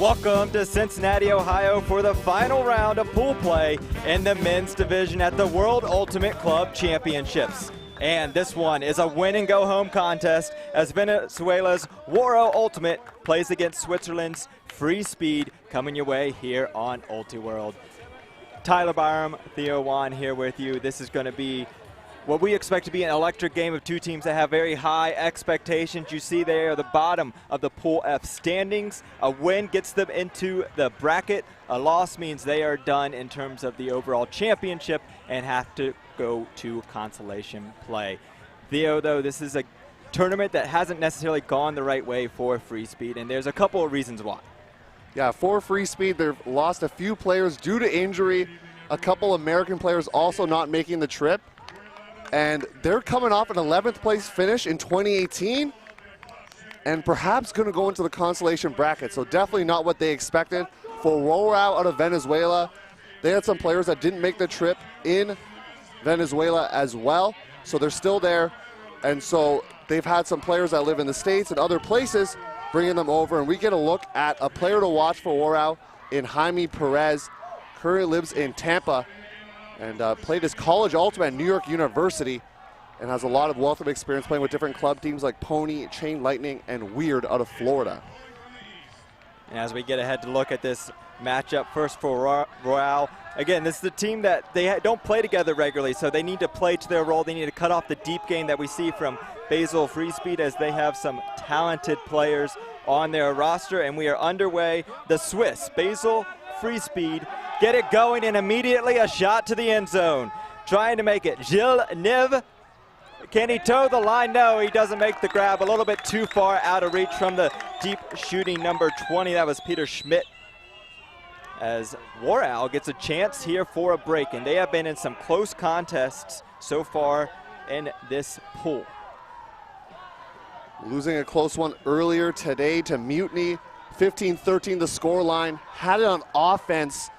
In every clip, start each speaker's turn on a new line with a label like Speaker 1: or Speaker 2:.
Speaker 1: Welcome to Cincinnati, Ohio for the final round of pool play in the men's division at the World Ultimate Club Championships. And this one is a win and go home contest as Venezuela's Warao Ultimate plays against Switzerland's Freespeed, coming your way here on UltiWorld. Tyler Byram, Theo Wan here with you. This is going to be what we expect to be an electric game of two teams that have very high expectations. You see they are the bottom of the Pool F standings. A win gets them into the bracket. A loss means they are done in terms of the overall championship and have to go to consolation play. Theo, though, this is a tournament that hasn't necessarily gone the right way for Freespeed, and there's a couple of reasons why.
Speaker 2: Yeah, for Freespeed, they've lost a few players due to injury. A couple American players also not making the trip. And they're coming off an 11th place finish in 2018 and perhaps going to go into the consolation bracket. So definitely not what they expected. For Warao out of Venezuela, they had some players that didn't make the trip in Venezuela as well. So they're still there. And so they've had some players that live in the States and other places bringing them over. And we get a look at a player to watch for Warao in Jaime Perez. Currently lives in Tampa and played his college ultimate at New York University and has a lot of wealth of experience playing with different club teams like Pony, Chain Lightning, and Weird out of Florida.
Speaker 1: And as we get ahead to look at this matchup, first for Warao, again, this is a team that they don't play together regularly, so they need to play to their role. They need to cut off the deep game that we see from Basel Freespeed as they have some talented players on their roster, and we are underway. The Swiss, Basel Freespeed, get it going, and immediately a shot to the end zone. Trying to make it. Gilles Niv, can he toe the line? No, he doesn't make the grab. A little bit too far out of reach from the deep shooting number 20. That was Peter Schmidt. As Warao gets a chance here for a break, and they have been in some close contests so far in this pool.
Speaker 2: Losing a close one earlier today to Mutiny. 15-13 the score line. Had it on offense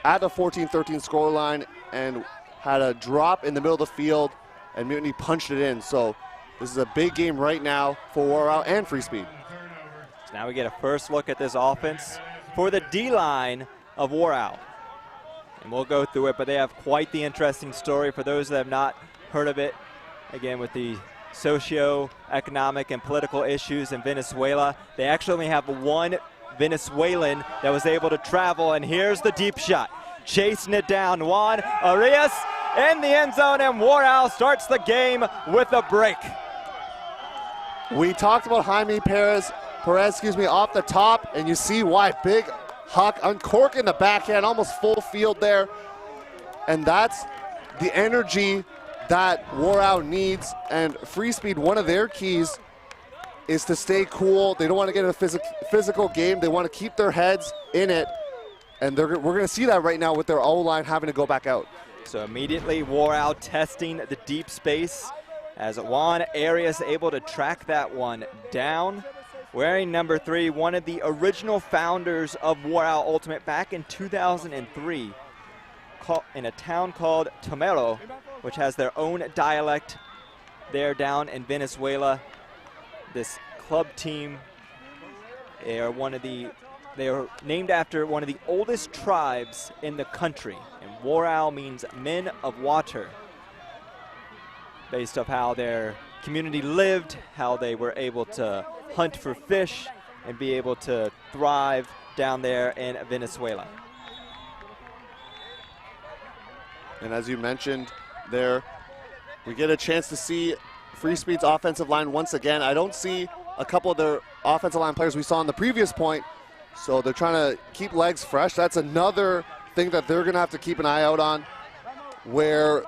Speaker 2: at the 14-13 score line and had a drop in the middle of the field, and Mutiny punched it in. So this is a big game right now for Warao and Freespeed.
Speaker 1: So now we get a first look at this offense for the D-line of Warao. And we'll go through it, but they have quite the interesting story for those that have not heard of it. Again, with the socio-economic and political issues in Venezuela, they actually only have one Venezuelan that was able to travel, and here's the deep shot. Chasing it down, Juan Arias in the end zone, and Warao starts the game with a break.
Speaker 2: We talked about Jaime Perez, off the top, and you see why. Big Huck uncorking the backhand, almost full field there. And that's the energy that Warao needs, and Freespeed, one of their keys is to stay cool. They don't want to get in a physical game. They want to keep their heads in it, and we're going to see that right now with their O-line having to go back out.
Speaker 1: So immediately Warao testing the deep space as Juan Arias able to track that one down. Wearing number 3, one of the original founders of Warao Ultimate back in 2003 in a town called Tomero, which has their own dialect there down in Venezuela. This club team, they are named after one of the oldest tribes in the country, and Warao means men of water, based off how their community lived, how they were able to hunt for fish and be able to thrive down there in Venezuela.
Speaker 2: And as you mentioned there, we get a chance to see Freespeed's offensive line once again. I don't see a couple of their offensive line players we saw in the previous point, so they're trying to keep legs fresh. That's another thing that they're going to have to keep an eye out on, where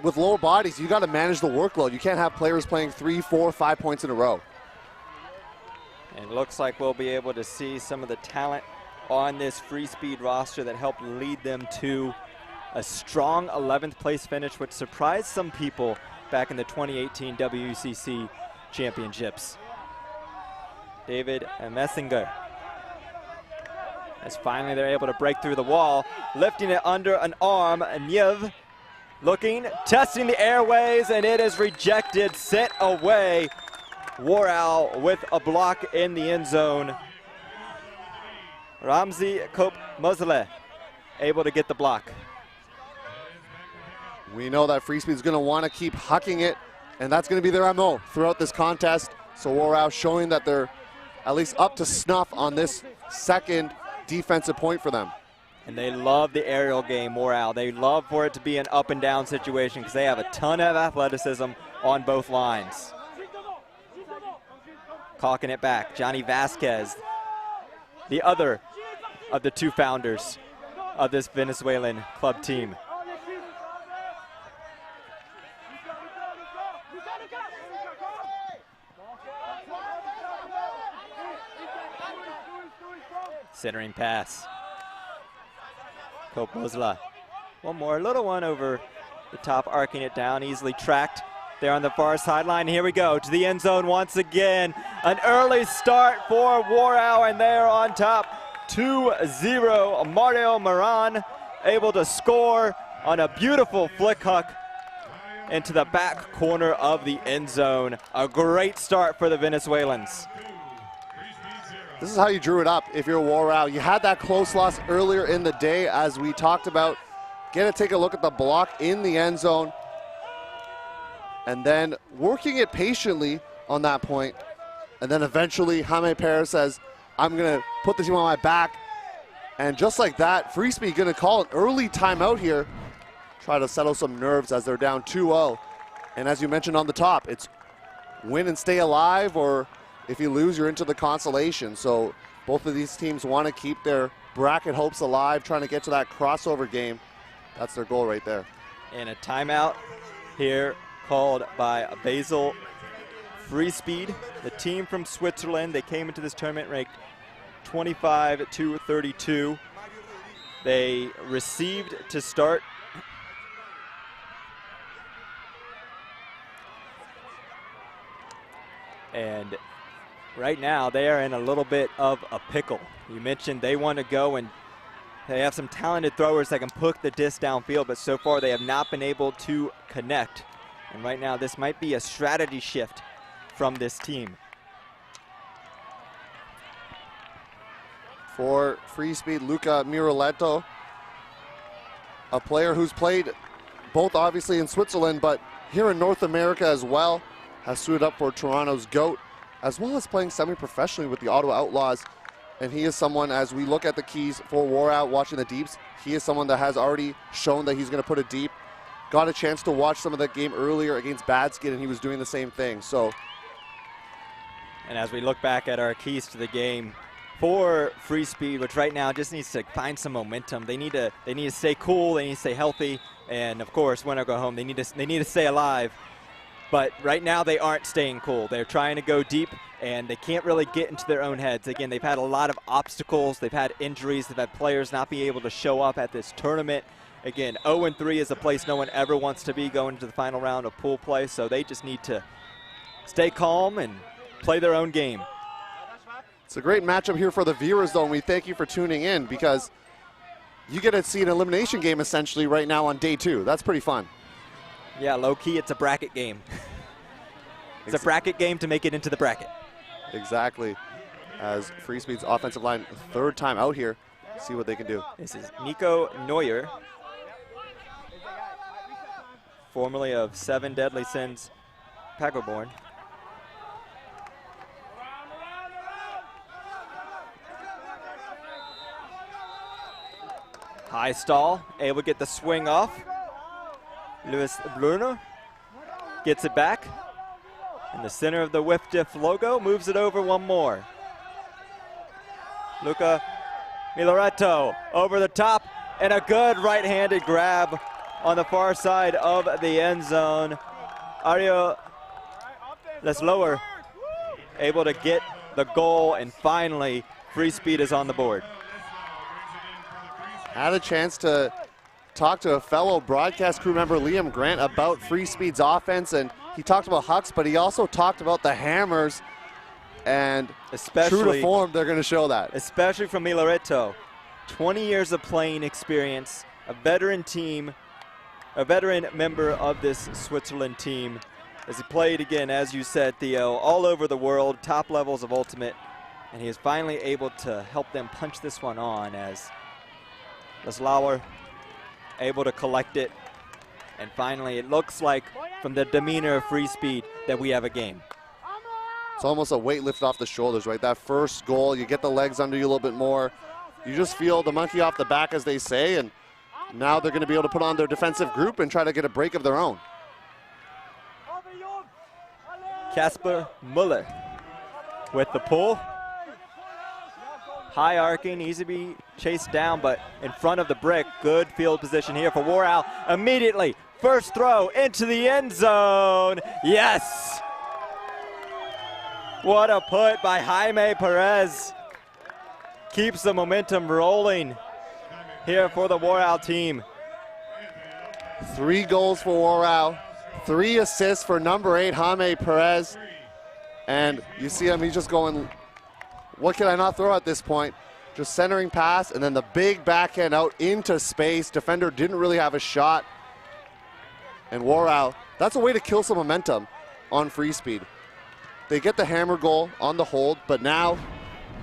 Speaker 2: with lower bodies, you got to manage the workload. You can't have players playing 3, 4, 5 points in a row.
Speaker 1: And it looks like we'll be able to see some of the talent on this Freespeed roster that helped lead them to a strong 11th place finish, which surprised some people back in the 2018 WUCC championships. David Messinger, as finally they're able to break through the wall, lifting it under an arm. Niev looking, testing the airways, and it is rejected, sent away. Warao with a block in the end zone. Ramzi Kope-Mozele able to get the block.
Speaker 2: We know that Freespeed is going to want to keep hucking it, and that's going to be their MO throughout this contest. So Warao showing that they're at least up to snuff on this second defensive point for them.
Speaker 1: And they love the aerial game, Warao. They love for it to be an up and down situation because they have a ton of athleticism on both lines. Caulking it back, Johnny Vasquez, the other of the two founders of this Venezuelan club team. Centering pass. Kope-Mozele. One more, little one over the top, arcing it down, easily tracked there on the far sideline. Here we go to the end zone once again. An early start for Warao, and they are on top 2-0. Mario Moran able to score on a beautiful flick huck into the back corner of the end zone. A great start for the Venezuelans.
Speaker 2: This is how you drew it up if you're Warao. You had that close loss earlier in the day, as we talked about. Get to take a look at the block in the end zone, and then working it patiently on that point. And then eventually Jaime Perez says, I'm going to put the team on my back. And just like that, Freespeed going to call an early timeout here, try to settle some nerves as they're down 2-0. And as you mentioned on the top, it's win and stay alive, or if you lose, you're into the consolation. So both of these teams want to keep their bracket hopes alive, trying to get to that crossover game. That's their goal right there. And
Speaker 1: a timeout here called by Basel Freespeed, the team from Switzerland. They came into this tournament ranked 25-32. They received to start and right now they are in a little bit of a pickle. You mentioned they want to go, and they have some talented throwers that can put the disc downfield, but so far they have not been able to connect. And right now this might be a strategy shift from this team.
Speaker 2: For Freespeed, Luca Miroletto, a player who's played both obviously in Switzerland, but here in North America as well, has suited up for Toronto's GOAT, as well as playing semi-professionally with the Ottawa Outlaws. And he is someone, as we look at the keys for Warao, watching the deeps, he is someone that has already shown that he's going to put it deep. Got a chance to watch some of that game earlier against Badskin, and he was doing the same thing. So,
Speaker 1: and as we look back at our keys to the game for Freespeed, which right now just needs to find some momentum. They need to stay cool, they need to stay healthy, and of course, win or go home, they need to stay alive. But right now they aren't staying cool. They're trying to go deep, and they can't really get into their own heads. Again, they've had a lot of obstacles. They've had injuries. They've had players not be able to show up at this tournament. Again, 0-3 is a place no one ever wants to be going to the final round of pool play, so they just need to stay calm and play their own game.
Speaker 2: It's a great matchup here for the viewers, though, and we thank you for tuning in, because you get to see an elimination game essentially right now on day 2. That's pretty fun.
Speaker 1: Yeah, low-key, it's a bracket game. It's a bracket game to make it into the bracket.
Speaker 2: Exactly. As Freespeed's offensive line, third time out here, see what they can do.
Speaker 1: This is Nico Neuer, formerly of 7 Deadly Sins Pagoborn. High stall, able to get the swing off. Luis Bruno gets it back in the center of the Whiff Diff logo, moves it over one more. Luca Miloretto over the top, and a good right-handed grab on the far side of the end zone. Ario Leslower able to get the goal, and finally Freespeed is on the board.
Speaker 2: Had a chance to talk to a fellow broadcast crew member, Liam Grant, about Freespeed's offense, and he talked about hucks, but he also talked about the hammers, and especially true to form, they're going to show that.
Speaker 1: Especially from Miloretto. 20 years of playing experience, a veteran team, a veteran member of this Switzerland team, as he played, again, as you said, Theo, all over the world, top levels of Ultimate, And he is finally able to help them punch this one on as Lauer able to collect it. And finally, it looks like from the demeanor of Freespeed that we have a game.
Speaker 2: It's almost a weight lifted off the shoulders, right? That first goal, you get the legs under you a little bit more. You just feel the monkey off the back, as they say, and now they're going to be able to put on their defensive group and try to get a break of their own.
Speaker 1: Kasper Muller with the pull. High arcing, easy to be chased down, but in front of the brick. Good field position here for Warao. Immediately, first throw into the end zone. Yes! What a put by Jaime Perez. Keeps the momentum rolling here for the Warao team.
Speaker 2: 3 goals for Warao, 3 assists for number 8, Jaime Perez. And you see him, he's just going, what can I not throw at this point? Just centering pass, and then the big backhand out into space. Defender didn't really have a shot. And Warao, that's a way to kill some momentum on Freespeed. They get the hammer goal on the hold, but now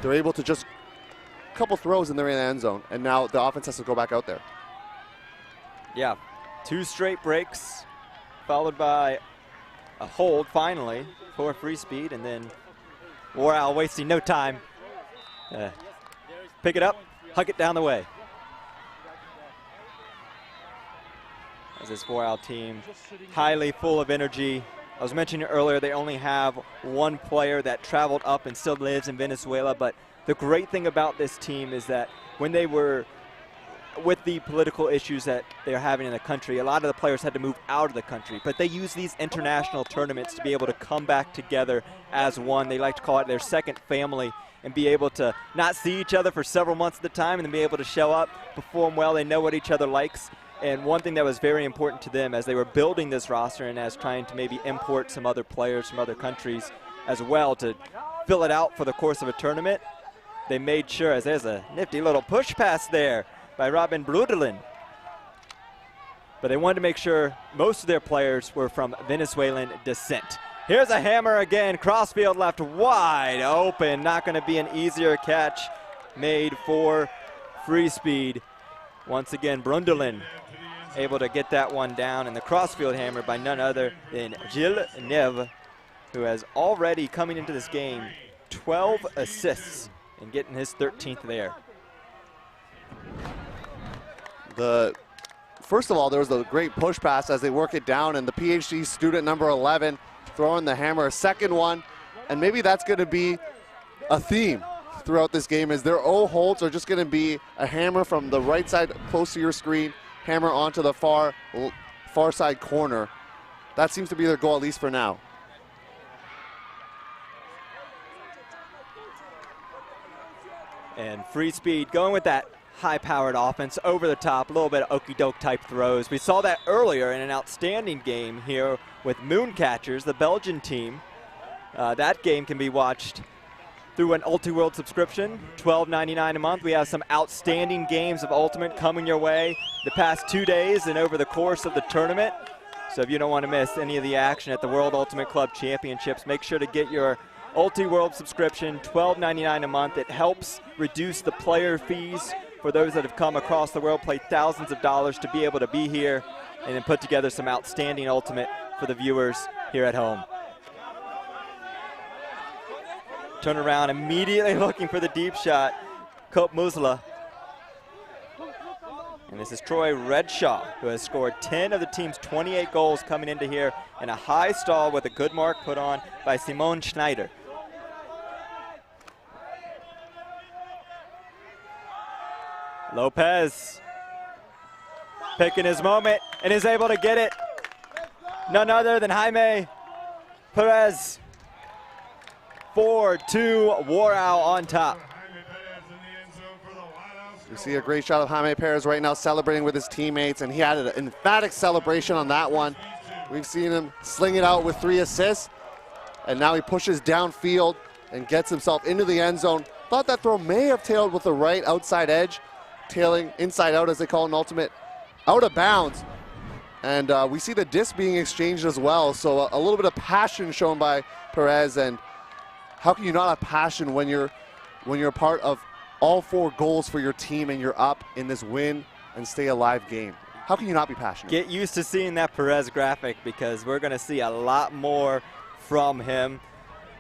Speaker 2: they're able to just a couple throws and they're in the end zone. And now the offense has to go back out there.
Speaker 1: Yeah, 2 straight breaks, followed by a hold finally for Freespeed, and then Warao wasting no time. Pick it up, hug it down the way. As this Warao team, highly full of energy. I was mentioning earlier, they only have 1 player that traveled up and still lives in Venezuela, but the great thing about this team is that when they were with the political issues that they're having in the country, a lot of the players had to move out of the country, but they use these international tournaments to be able to come back together as one. They like to call it their second family, and be able to not see each other for several months at a time and then be able to show up, perform well. They know what each other likes. And one thing that was very important to them as they were building this roster and as trying to maybe import some other players from other countries as well to fill it out for the course of a tournament, they made sure, as there's a nifty little push pass there by Robin Brudelin. But they wanted to make sure most of their players were from Venezuelan descent. Here's a hammer again, crossfield left wide open. Not going to be an easier catch made for Freespeed. Once again, Brundelin able to get that one down, and the crossfield hammer by none other than Gilles Neve, who has already, coming into this game, 12 assists and getting his 13th there.
Speaker 2: First of all, there was a great push pass as they work it down, and the PhD student number 11 throwing the hammer, a second one, and maybe that's going to be a theme throughout this game, is their O holds are just going to be a hammer from the right side close to your screen, hammer onto the far side corner. That seems to be their goal, at least for now.
Speaker 1: And Freespeed going with that high-powered offense, over the top, a little bit of okey-doke type throws. We saw that earlier in an outstanding game here with Mooncatchers, the Belgian team. That game can be watched through an Ulti-World subscription, $12.99 a month. We have some outstanding games of Ultimate coming your way the past 2 days and over the course of the tournament. So if you don't want to miss any of the action at the World Ultimate Club Championships, make sure to get your Ulti-World subscription, $12.99 a month. It helps reduce the player fees for those that have come across the world, played thousands of dollars to be able to be here and then put together some outstanding Ultimate for the viewers here at home. Turn around, immediately looking for the deep shot, Cope Musla. And this is Troy Redshaw, who has scored 10 of the team's 28 goals coming into here, and a high stall with a good mark put on by Simone Schneider. Lopez picking his moment and is able to get it. None other than Jaime Perez. 4-2, Warao on top.
Speaker 2: You see a great shot of Jaime Perez right now celebrating with his teammates, and he had an emphatic celebration on that one. We've seen him sling it out with 3 assists, and now he pushes downfield and gets himself into the end zone. Thought that throw may have tailed with the right outside edge, tailing inside out as they call an Ultimate, out of bounds. And we see the disc being exchanged as well, so a little bit of passion shown by Perez. And how can you not have passion when you're when you're a part of all 4 goals for your team and you're up in this win and stay alive game. How can you not be passionate?
Speaker 1: Get used to seeing that Perez graphic, because we're going to see a lot more from him.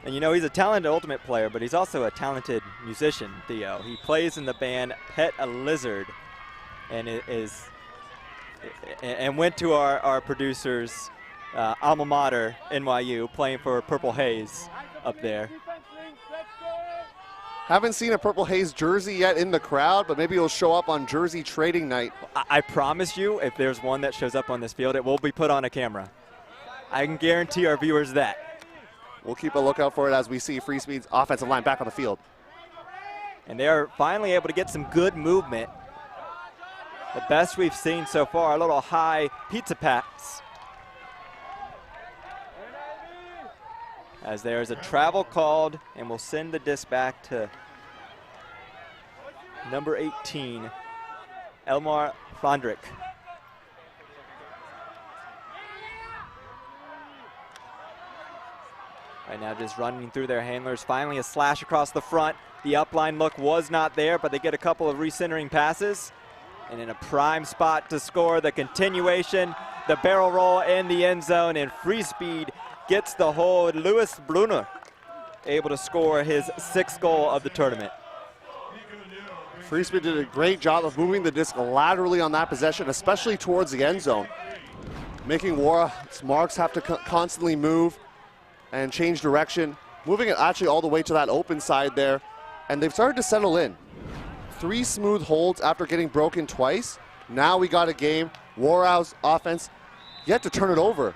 Speaker 1: And you know, he's a talented ultimate player, but he's also a talented musician, Theo. He plays in the band Pet a Lizard, and went to our producer's alma mater, NYU, playing for Purple Haze up there.
Speaker 2: Haven't seen a Purple Haze jersey yet in the crowd, but maybe it'll show up on jersey trading night.
Speaker 1: I promise you, if there's one that shows up on this field, it will be put on a camera. I can guarantee our viewers that.
Speaker 2: We'll keep a lookout for it as we see Freespeed's offensive line back on the field.
Speaker 1: And they are finally able to get some good movement. The best we've seen so far, a little high pizza pass. As there's a travel called, and we'll send the disc back to number 18, Elmar Fondrick. Right now just running through their handlers. Finally a slash across the front. The upline look was not there, but they get a couple of recentering passes. And in a prime spot to score, the continuation, the barrel roll in the end zone, and Freespeed gets the hold. Louis Brunner able to score his 6th goal of the tournament.
Speaker 2: Freespeed did a great job of moving the disc laterally on that possession, especially towards the end zone, making Warao's marks have to constantly move and change direction, moving it actually all the way to that open side there, and they've started to settle in. 3 smooth holds after getting broken twice. Now we got a game. Warao's offense yet to turn it over.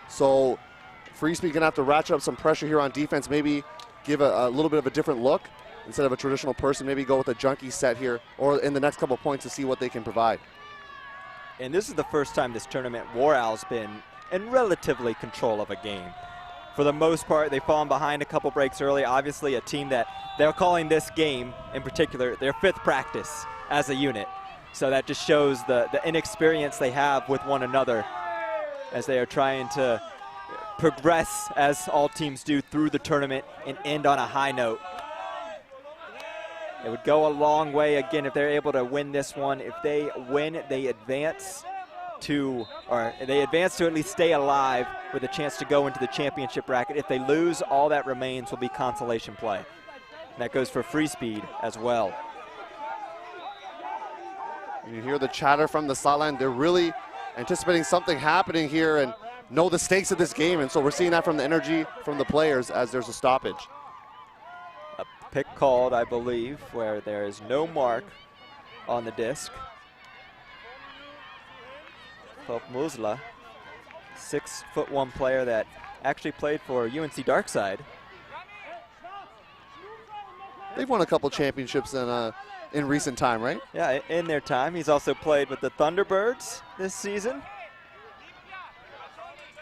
Speaker 2: So Freespeed gonna have to ratchet up some pressure here on defense, maybe give a little bit of a different look. Instead of a traditional person, maybe go with a junkie set here or in the next couple points to see what they can provide.
Speaker 1: And this is the first time this tournament Warao's been in relatively control of a game. For the most part, they've fallen behind a couple breaks early. Obviously a team that they're calling this game in particular their 5th practice as a unit. So that just shows the inexperience they have with one another as they are trying to progress, as all teams do, through the tournament and end on a high note. It would go a long way, again, if they're able to win this one. If they win, they advance to at least stay alive with a chance to go into the championship bracket. If they lose, all that remains will be consolation play. And that goes for Freespeed as well.
Speaker 2: You hear the chatter from the sideline. They're really anticipating something happening here and know the stakes of this game, and so we're seeing that from the energy from the players as there's a stoppage.
Speaker 1: A pick called, I believe, where there is no mark on the disc. Pope Musla, 6'1" player that actually played for UNC Darkside.
Speaker 2: They've won a couple championships in recent time, right?
Speaker 1: Yeah, in their time. He's also played with the Thunderbirds this season.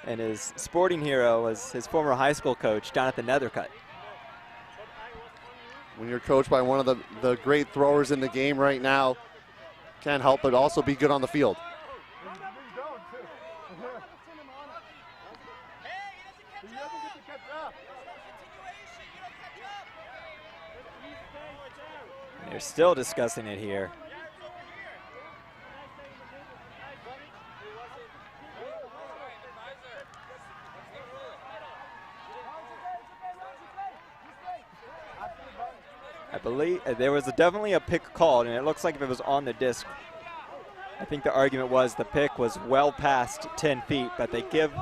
Speaker 1: And his sporting hero was his former high school coach, Jonathan Nethercutt.
Speaker 2: When you're coached by one of the great throwers in the game right now, can't help but also be good on the field.
Speaker 1: And they're still discussing it here. I believe there was definitely a pick called, and it looks like if it was on the disc, I think the argument was the pick was well past 10 feet, but they give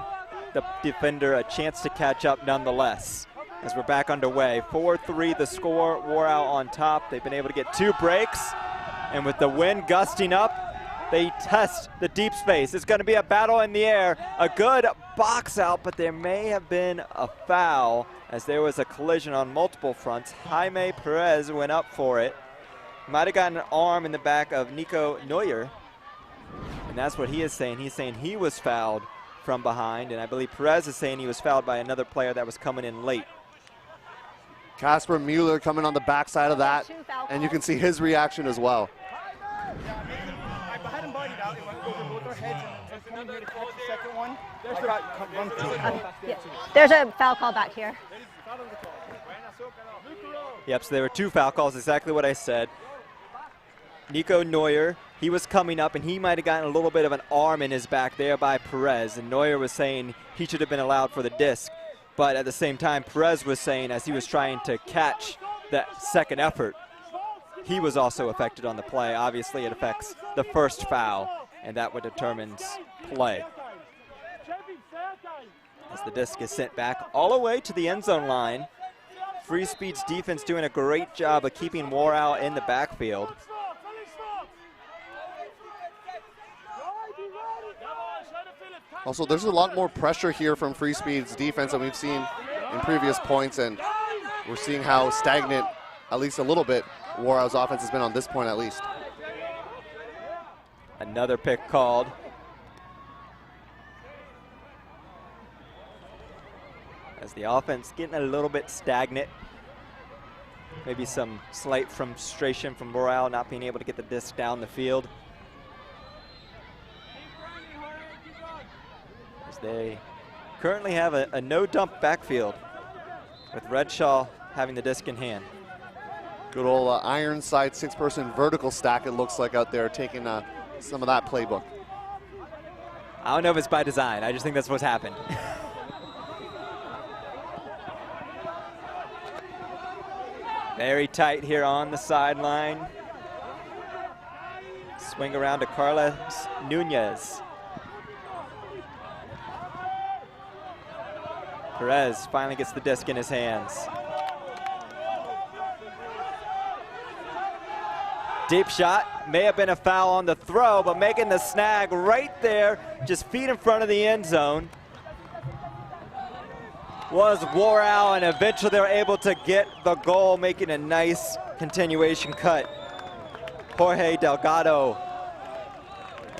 Speaker 1: the defender a chance to catch up nonetheless. As we're back underway, 4-3 the score, Warao on top. They've been able to get 2 breaks, and with the wind gusting up, they test the deep space. It's gonna be a battle in the air, a good box out, but there may have been a foul as there was a collision on multiple fronts. Jaime Perez went up for it. Might have gotten an arm in the back of Nico Neuer, and that's what he is saying. He's saying he was fouled from behind, and I believe Perez is saying he was fouled by another player that was coming in late.
Speaker 2: Casper Mueller coming on the backside of that, and you can see his reaction as well.
Speaker 3: There's a foul call back here.
Speaker 1: Yep, so there were 2 foul calls, exactly what I said. Nico Neuer, he was coming up, and he might have gotten a little bit of an arm in his back there by Perez, and Neuer was saying he should have been allowed for the disc. But at the same time, Perez was saying, as he was trying to catch that second effort, he was also affected on the play. Obviously, it affects the first foul, and that what determines play. As the disc is sent back all the way to the end zone line. Freespeed's defense doing a great job of keeping Warao in the backfield.
Speaker 2: Also, there's a lot more pressure here from Freespeed's defense than we've seen in previous points, and we're seeing how stagnant, at least a little bit, Warao's offense has been on this point at least.
Speaker 1: Another pick called. As the offense getting a little bit stagnant. Maybe some slight frustration from Warao not being able to get the disc down the field. As they currently have a no-dump backfield with Redshaw having the disc in hand.
Speaker 2: Good old Ironside 6-person vertical stack, it looks like, out there, taking some of that playbook.
Speaker 1: I don't know if it's by design. I just think that's what's happened. Very tight here on the sideline. Swing around to Carlos Nunez. Perez finally gets the disc in his hands. Deep shot, may have been a foul on the throw, but making the snag right there, just feet in front of the end zone, was Warao, and eventually they were able to get the goal, making a nice continuation cut. Jorge Delgado,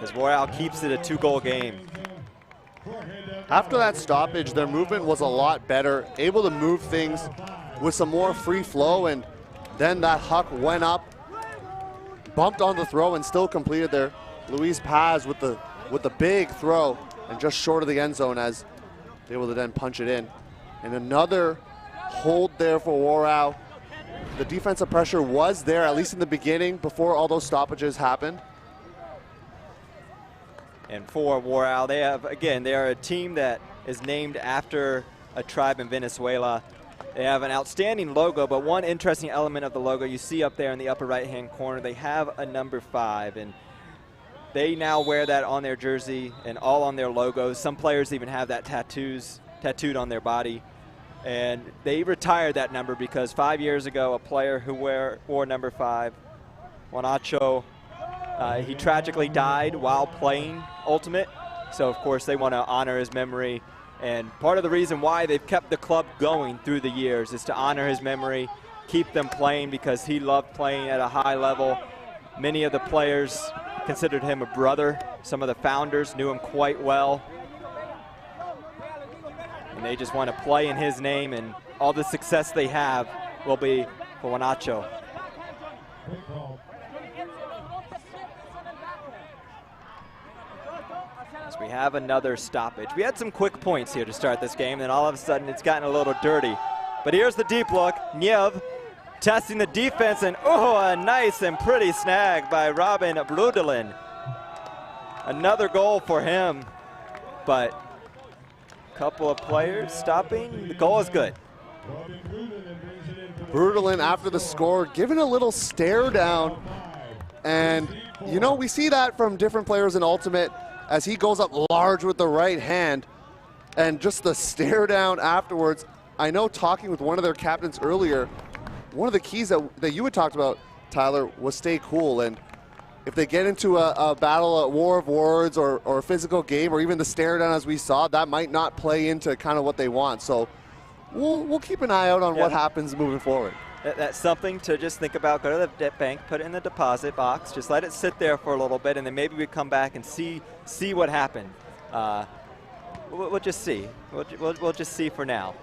Speaker 1: as Warao keeps it a 2-goal game.
Speaker 2: After that stoppage, their movement was a lot better, able to move things with some more free flow, and then that huck went up, bumped on the throw, and still completed there. Luis Paz with the big throw, and just short of the end zone as they able to then punch it in. And another hold there for Warao. The defensive pressure was there, at least in the beginning, before all those stoppages happened.
Speaker 1: And for Warao, they have, again, they are a team that is named after a tribe in Venezuela. They have an outstanding logo, but one interesting element of the logo you see up there in the upper right-hand corner, they have a number 5, and they now wear that on their jersey and all on their logos. Some players even have that tattooed on their body. And they retired that number because 5 years ago, a player who wore number 5, Juanacho, he tragically died while playing Ultimate. So, of course, they want to honor his memory. And part of the reason why they've kept the club going through the years is to honor his memory, keep them playing because he loved playing at a high level. Many of the players considered him a brother. Some of the founders knew him quite well. And they just want to play in his name, and all the success they have will be for Juanacho. So we have another stoppage. We had some quick points here to start this game, and then all of a sudden it's gotten a little dirty. But here's the deep look. Niev testing the defense, and a nice and pretty snag by Robin Brudelin. Another goal for him, but couple of players stopping. The goal is good.
Speaker 2: Brudelin, after the score, giving a little stare down. And, you know, we see that from different players in Ultimate as he goes up large with the right hand. And just the stare down afterwards. I know talking with one of their captains earlier, one of the keys that you had talked about, Tyler, was stay cool. And if they get into a battle, a war of words, or a physical game, or even the stare down as we saw, that might not play into kind of what they want. So we'll keep an eye out on what happens moving forward.
Speaker 1: That's something to just think about. Go to the bank, put it in the deposit box, just let it sit there for a little bit, and then maybe we come back and see what happened. We'll just see. We'll just see for now.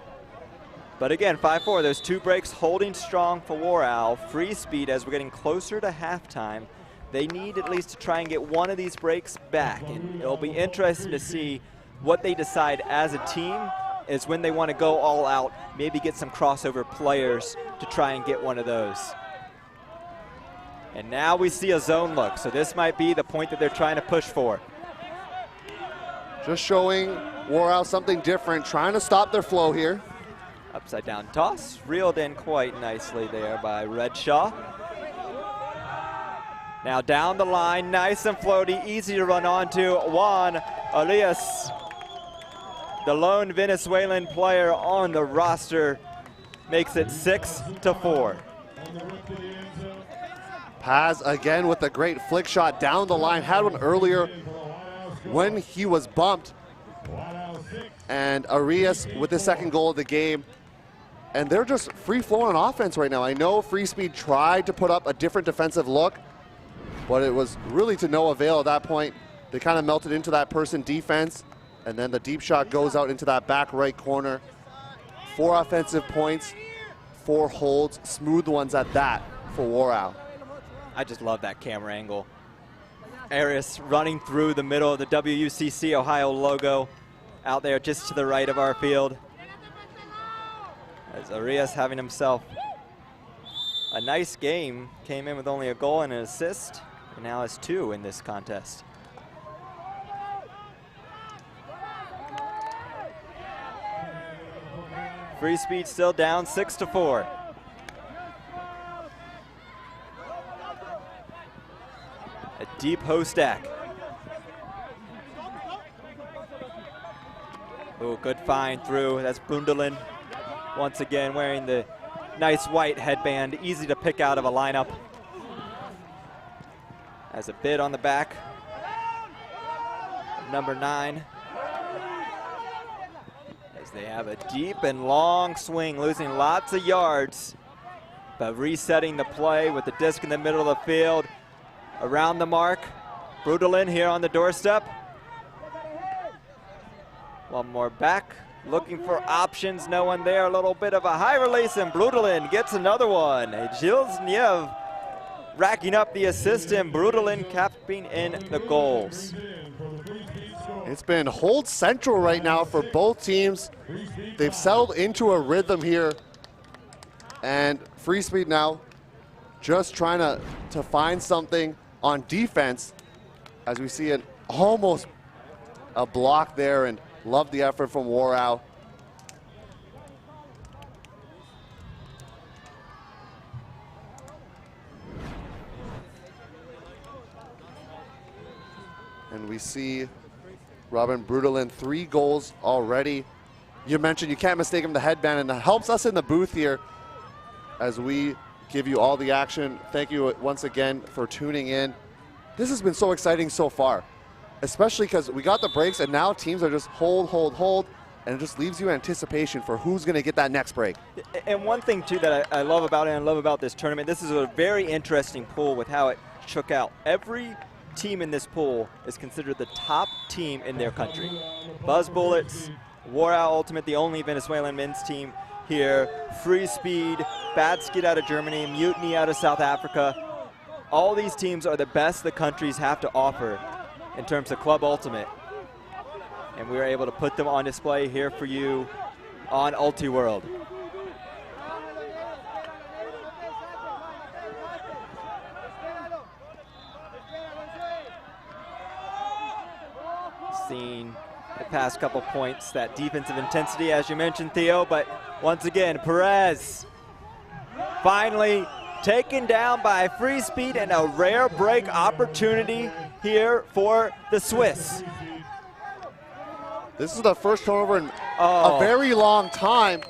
Speaker 1: But again, 5-4, those 2 breaks holding strong for Warao. Freespeed, as we're getting closer to halftime, they need at least to try and get one of these breaks back. And it'll be interesting to see what they decide as a team is when they want to go all out, maybe get some crossover players to try and get one of those. And now we see a zone look, so this might be the point that they're trying to push for.
Speaker 2: Just showing Warao something different, trying to stop their flow here.
Speaker 1: Upside down toss, reeled in quite nicely there by Redshaw. Now down the line, nice and floaty, easy to run onto. Juan Elias, the lone Venezuelan player on the roster, makes it 6-4.
Speaker 2: Paz again with a great flick shot down the line. Had one earlier when he was bumped. And Arias with the second goal of the game. And they're just free-flowing on offense right now. I know Freespeed tried to put up a different defensive look, but it was really to no avail at that point. They kind of melted into that person defense, and then the deep shot goes out into that back right corner. 4 offensive points, 4 holds, smooth ones at that for Warao.
Speaker 1: I just love that camera angle. Arias running through the middle of the WUCC Ohio logo out there just to the right of our field. As Arias having himself a nice game, came in with only a goal and an assist, and now has 2 in this contest. Freespeed still down 6-4. A deep hoe stack. Oh, good find through. That's Bundelin once again wearing the nice white headband, easy to pick out of a lineup. Has a bid on the back. Number 9. As they have a deep and long swing, losing lots of yards, but resetting the play with the disc in the middle of the field. Around the mark, Brudelin here on the doorstep. One more back, looking for options, no one there. A little bit of a high release, and Brudelin gets another one. Gilles Niev racking up the assist, and Brudelin capping in the goals.
Speaker 2: It's been hold central right now for both teams. They've settled into a rhythm here, and Freespeed now just trying to find something on defense, as we see it almost a block there, and love the effort from Warao. And we see Robin Brudelin, 3 goals already. You mentioned you can't mistake him, the headband, and it helps us in the booth here as we give you all the action. Thank you once again for tuning in. This has been so exciting so far, especially because we got the breaks and now teams are just hold, and it just leaves you anticipation for who's going to get that next break.
Speaker 1: And one thing too that I love about it and I love about this tournament, this is a very interesting pool with how it shook out. Every team in this pool is considered the top team in their country. Buzz Bullets, Warao Ultimate, the only Venezuelan men's team here, Freespeed, Bad Skid out of Germany, Mutiny out of South Africa. All these teams are the best the countries have to offer in terms of Club Ultimate. And we were able to put them on display here for you on UltiWorld. Seen the past couple points, that defensive intensity, as you mentioned, Theo, but once again, Perez finally taken down by Freespeed, and a rare break opportunity here for the Swiss.
Speaker 2: This is the first turnover in a very long time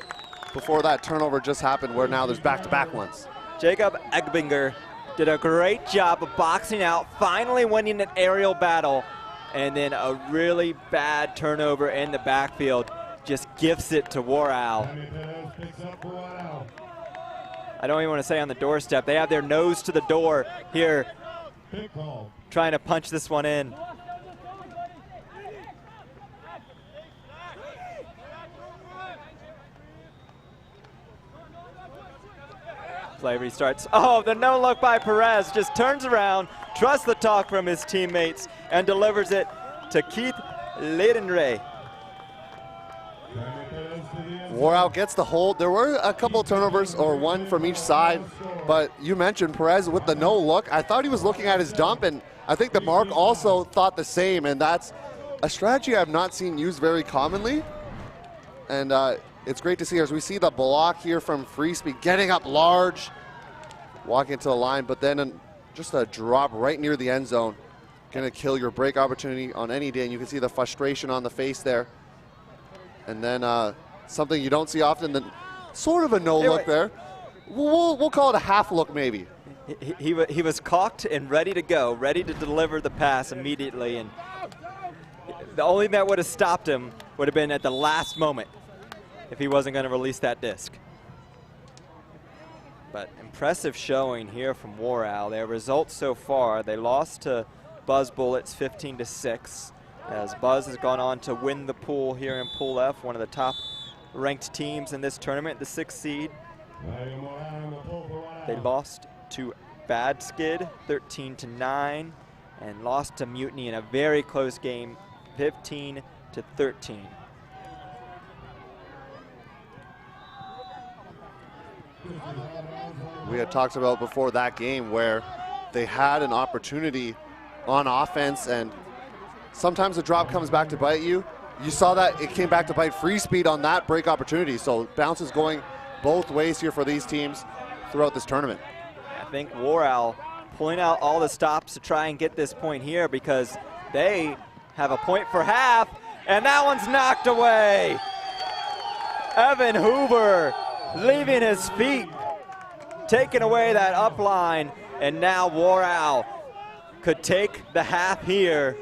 Speaker 2: before that turnover just happened, where now there's back-to-back ones.
Speaker 1: Jacob Egbinger did a great job of boxing out, finally winning an aerial battle, and then a really bad turnover in the backfield just gifts it to Warao. I don't even want to say on the doorstep. They have their nose to the door here, trying to punch this one in. Play restarts. Oh, the no look by Perez, just turns around, trusts the talk from his teammates, and delivers it to Keith Leidenray.
Speaker 2: Warao gets the hold. There were a couple turnovers, or one from each side, but you mentioned Perez with the no look. I thought he was looking at his dump, and I think the mark also thought the same, and that's a strategy I've not seen used very commonly. And it's great to see as we see the block here from Freespeed getting up large, walking into the line, but then just a drop right near the end zone. Gonna kill your break opportunity on any day, and you can see the frustration on the face there. And then something you don't see often, sort of a no look there. We'll call it a half look maybe.
Speaker 1: He was cocked and ready to go, ready to deliver the pass immediately, and the only thing that would have stopped him would have been at the last moment if he wasn't going to release that disc. But impressive showing here from Warao. Their results so far, they lost to Buzz Bullets 15-6, as Buzz has gone on to win the pool here in Pool F, one of the top ranked teams in this tournament, the 6th seed. They lost to Bad Skid 13-9 and lost to Mutiny in a very close game, 15-13.
Speaker 2: We had talked about before that game where they had an opportunity on offense, and sometimes the drop comes back to bite you. You saw that it came back to bite Freespeed on that break opportunity. So bounces going both ways here for these teams throughout this tournament.
Speaker 1: I think Warao pulling out all the stops to try and get this point here, because they have a point for half, and that one's knocked away. Evan Hoover leaving his feet, taking away that up line, and now Warao could take the half here.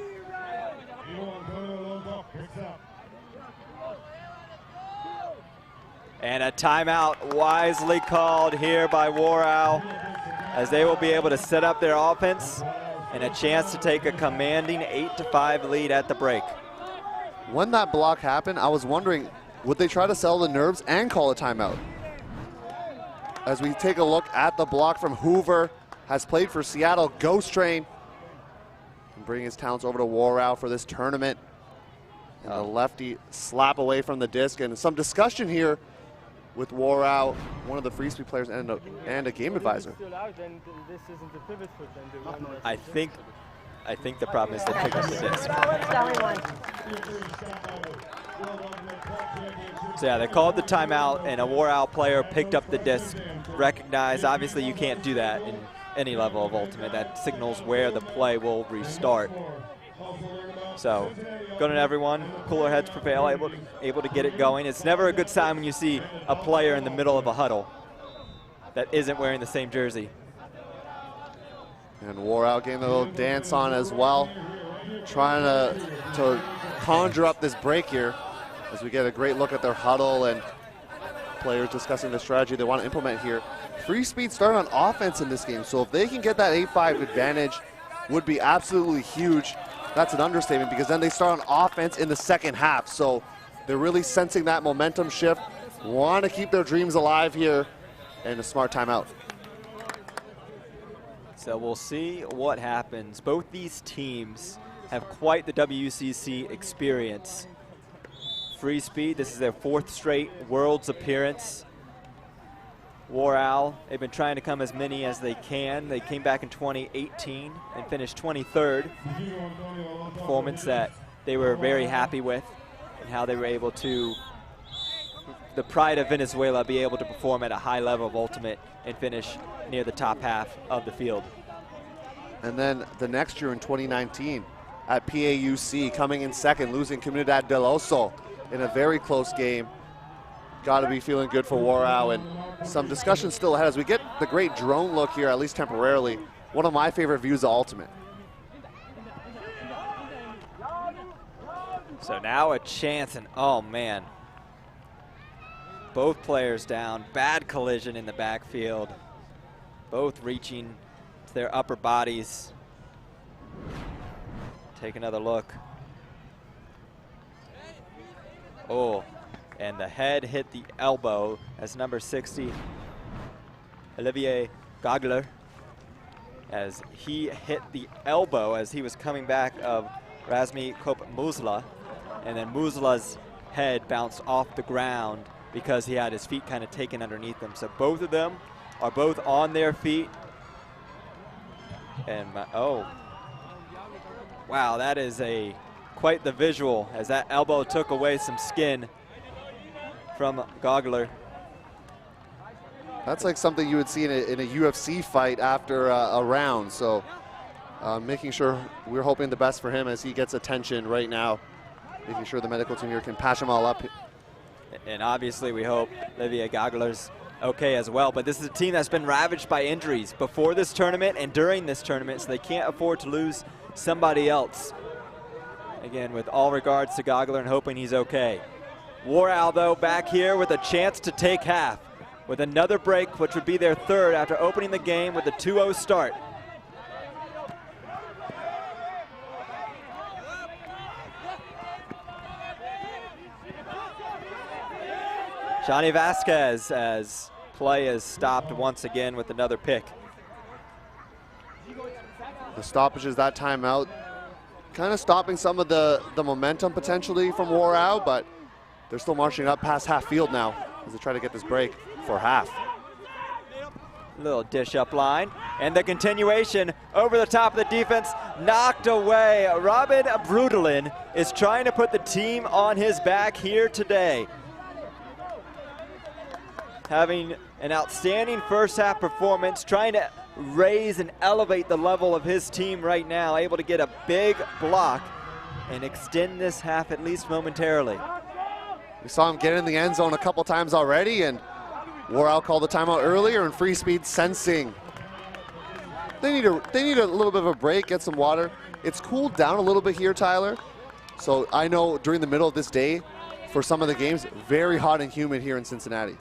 Speaker 1: And a timeout wisely called here by Warao, as they will be able to set up their offense and a chance to take a commanding 8-5 lead at the break.
Speaker 2: When that block happened, I was wondering, would they try to settle the nerves and call a timeout? As we take a look at the block from Hoover, has played for Seattle Ghost Train, and bring his talents over to Warao for this tournament. And the lefty slap away from the disc, and some discussion here with Warao, one of the Freespeed players and a game advisor.
Speaker 1: I think the problem is they picked up the disc. So yeah, they called the timeout, and a Warao player picked up the disc, recognized. Obviously you can't do that in any level of Ultimate. That signals where the play will restart. So, good on everyone. Cooler heads prevail, able to get it going. It's never a good sign when you see a player in the middle of a huddle that isn't wearing the same jersey.
Speaker 2: And Warao getting a little dance on as well, trying to conjure up this break here, as we get a great look at their huddle and players discussing the strategy they want to implement here. Freespeed started on offense in this game, so if they can get that 8-5 advantage, would be absolutely huge. That's an understatement, because then they start on offense in the second half. So they're really sensing that momentum shift, want to keep their dreams alive here, and a smart timeout.
Speaker 1: So we'll see what happens. Both these teams have quite the WUCC experience. Freespeed, this is their 4th straight Worlds appearance. Warao, they've been trying to come as many as they can. They came back in 2018 and finished 23rd. A performance that they were very happy with, and how they were able to, the pride of Venezuela, be able to perform at a high level of Ultimate and finish near the top half of the field.
Speaker 2: And then the next year in 2019 at PAUC, coming in second, losing Comunidad del Oso in a very close game. Got to be feeling good for Warao, and some discussion still ahead as we get the great drone look here, at least temporarily. One of my favorite views of Ultimate.
Speaker 1: So now a chance, and oh man. Both players down, bad collision in the backfield. Both reaching to their upper bodies. Take another look. Oh. And the head hit the elbow as number 60, Olivier Gagler, as he hit the elbow as he was coming back of Razmi Kop Muzla, and then Muzla's head bounced off the ground because he had his feet kind of taken underneath him. So both of them are both on their feet. And oh, wow, that is quite the visual as that elbow took away some skin from Gogler.
Speaker 2: That's like something you would see in a UFC fight after a round. So making sure we're hoping the best for him as he gets attention right now. Making sure the medical team here can patch him all up.
Speaker 1: And obviously we hope Olivier Gogler's okay as well. But this is a team that's been ravaged by injuries before this tournament and during this tournament, so they can't afford to lose somebody else. Again, with all regards to Gogler and hoping he's okay. Warao, though, back here with a chance to take half with another break, which would be their third after opening the game with a 2-0 start. Johnny Vasquez, as play is stopped once again with another pick.
Speaker 2: The stoppages that time out, kind of stopping some of the momentum potentially from Warao, but they're still marching up past half field now as they try to get this break for half.
Speaker 1: Little dish up line, and the continuation over the top of the defense, knocked away. Robin Brudelin is trying to put the team on his back here today. Having an outstanding first half performance, trying to raise and elevate the level of his team right now, able to get a big block and extend this half at least momentarily.
Speaker 2: We saw him get in the end zone a couple times already, and Warao called the timeout earlier, and Freespeed sensing they need a little bit of a break, get some water. It's cooled down a little bit here, Tyler. So I know during the middle of this day, for some of the games, very hot and humid here in Cincinnati.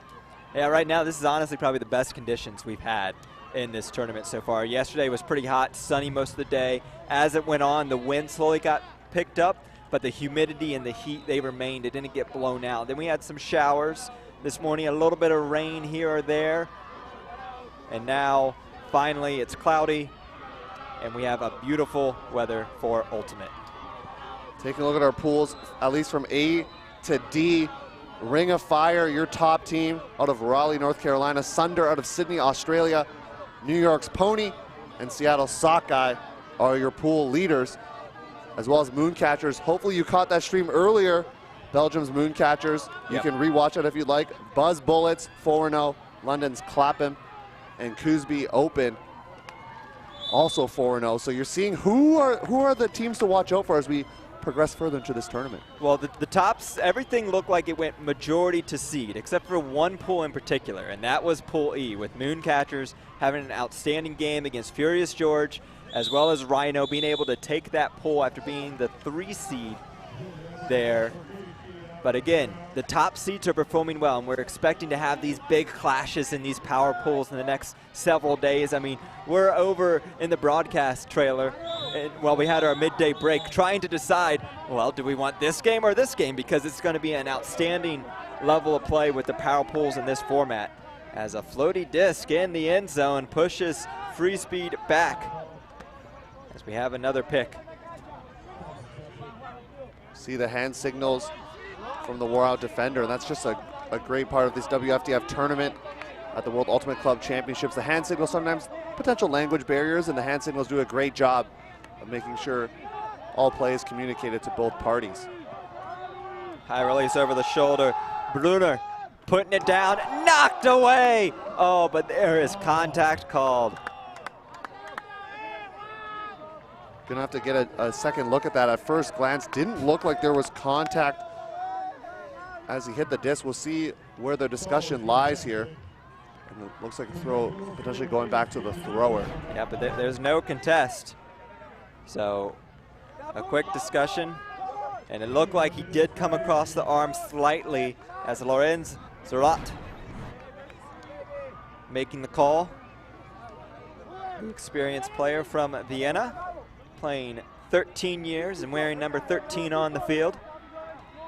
Speaker 1: Yeah, right now this is honestly probably the best conditions we've had in this tournament so far. Yesterday was pretty hot, sunny most of the day. As it went on, the wind slowly got picked up, but the humidity and the heat, they remained. It didn't get blown out. Then we had some showers this morning, a little bit of rain here or there. And now, finally, it's cloudy, and we have a beautiful weather for Ultimate.
Speaker 2: Taking a look at our pools, at least from A to D. Ring of Fire, your top team out of Raleigh, North Carolina. Sunder out of Sydney, Australia. New York's Pony and Seattle Sockeye are your pool leaders, as well as Mooncatchers. Hopefully you caught that stream earlier. Belgium's Mooncatchers. You can rewatch it if you'd like. Buzz Bullets, 4-0. London's Clapham and Coosby Open, also 4-0. So you're seeing who are the teams to watch out for as we progress further into this tournament.
Speaker 1: Well, the tops, everything looked like it went majority to seed, except for one pool in particular, and that was Pool E, with Mooncatchers having an outstanding game against Furious George, as well as Rhino being able to take that pool after being the 3 seed there. But again, the top seeds are performing well, and we're expecting to have these big clashes in these power pools in the next several days. I mean, we're over in the broadcast trailer, and while we had our midday break, trying to decide, well, do we want this game or this game? Because it's going to be an outstanding level of play with the power pools in this format. As a floaty disc in the end zone pushes Freespeed back, as we have another pick.
Speaker 2: See the hand signals from the Warao defender, and that's just a great part of this WFDF tournament at the World Ultimate Club Championships. The hand signals, sometimes potential language barriers, and the hand signals do a great job of making sure all play is communicated to both parties.
Speaker 1: High release over the shoulder. Brunner putting it down, knocked away. Oh, but there is contact called.
Speaker 2: Gonna have to get a second look at that. At first glance, didn't look like there was contact as he hit the disc. We'll see where the discussion lies here. And it looks like a throw potentially going back to the thrower.
Speaker 1: Yeah, but there's no contest. So a quick discussion, and it looked like he did come across the arm slightly as Lorenz Zorat making the call. The experienced player from Vienna, playing 13 years and wearing number 13 on the field.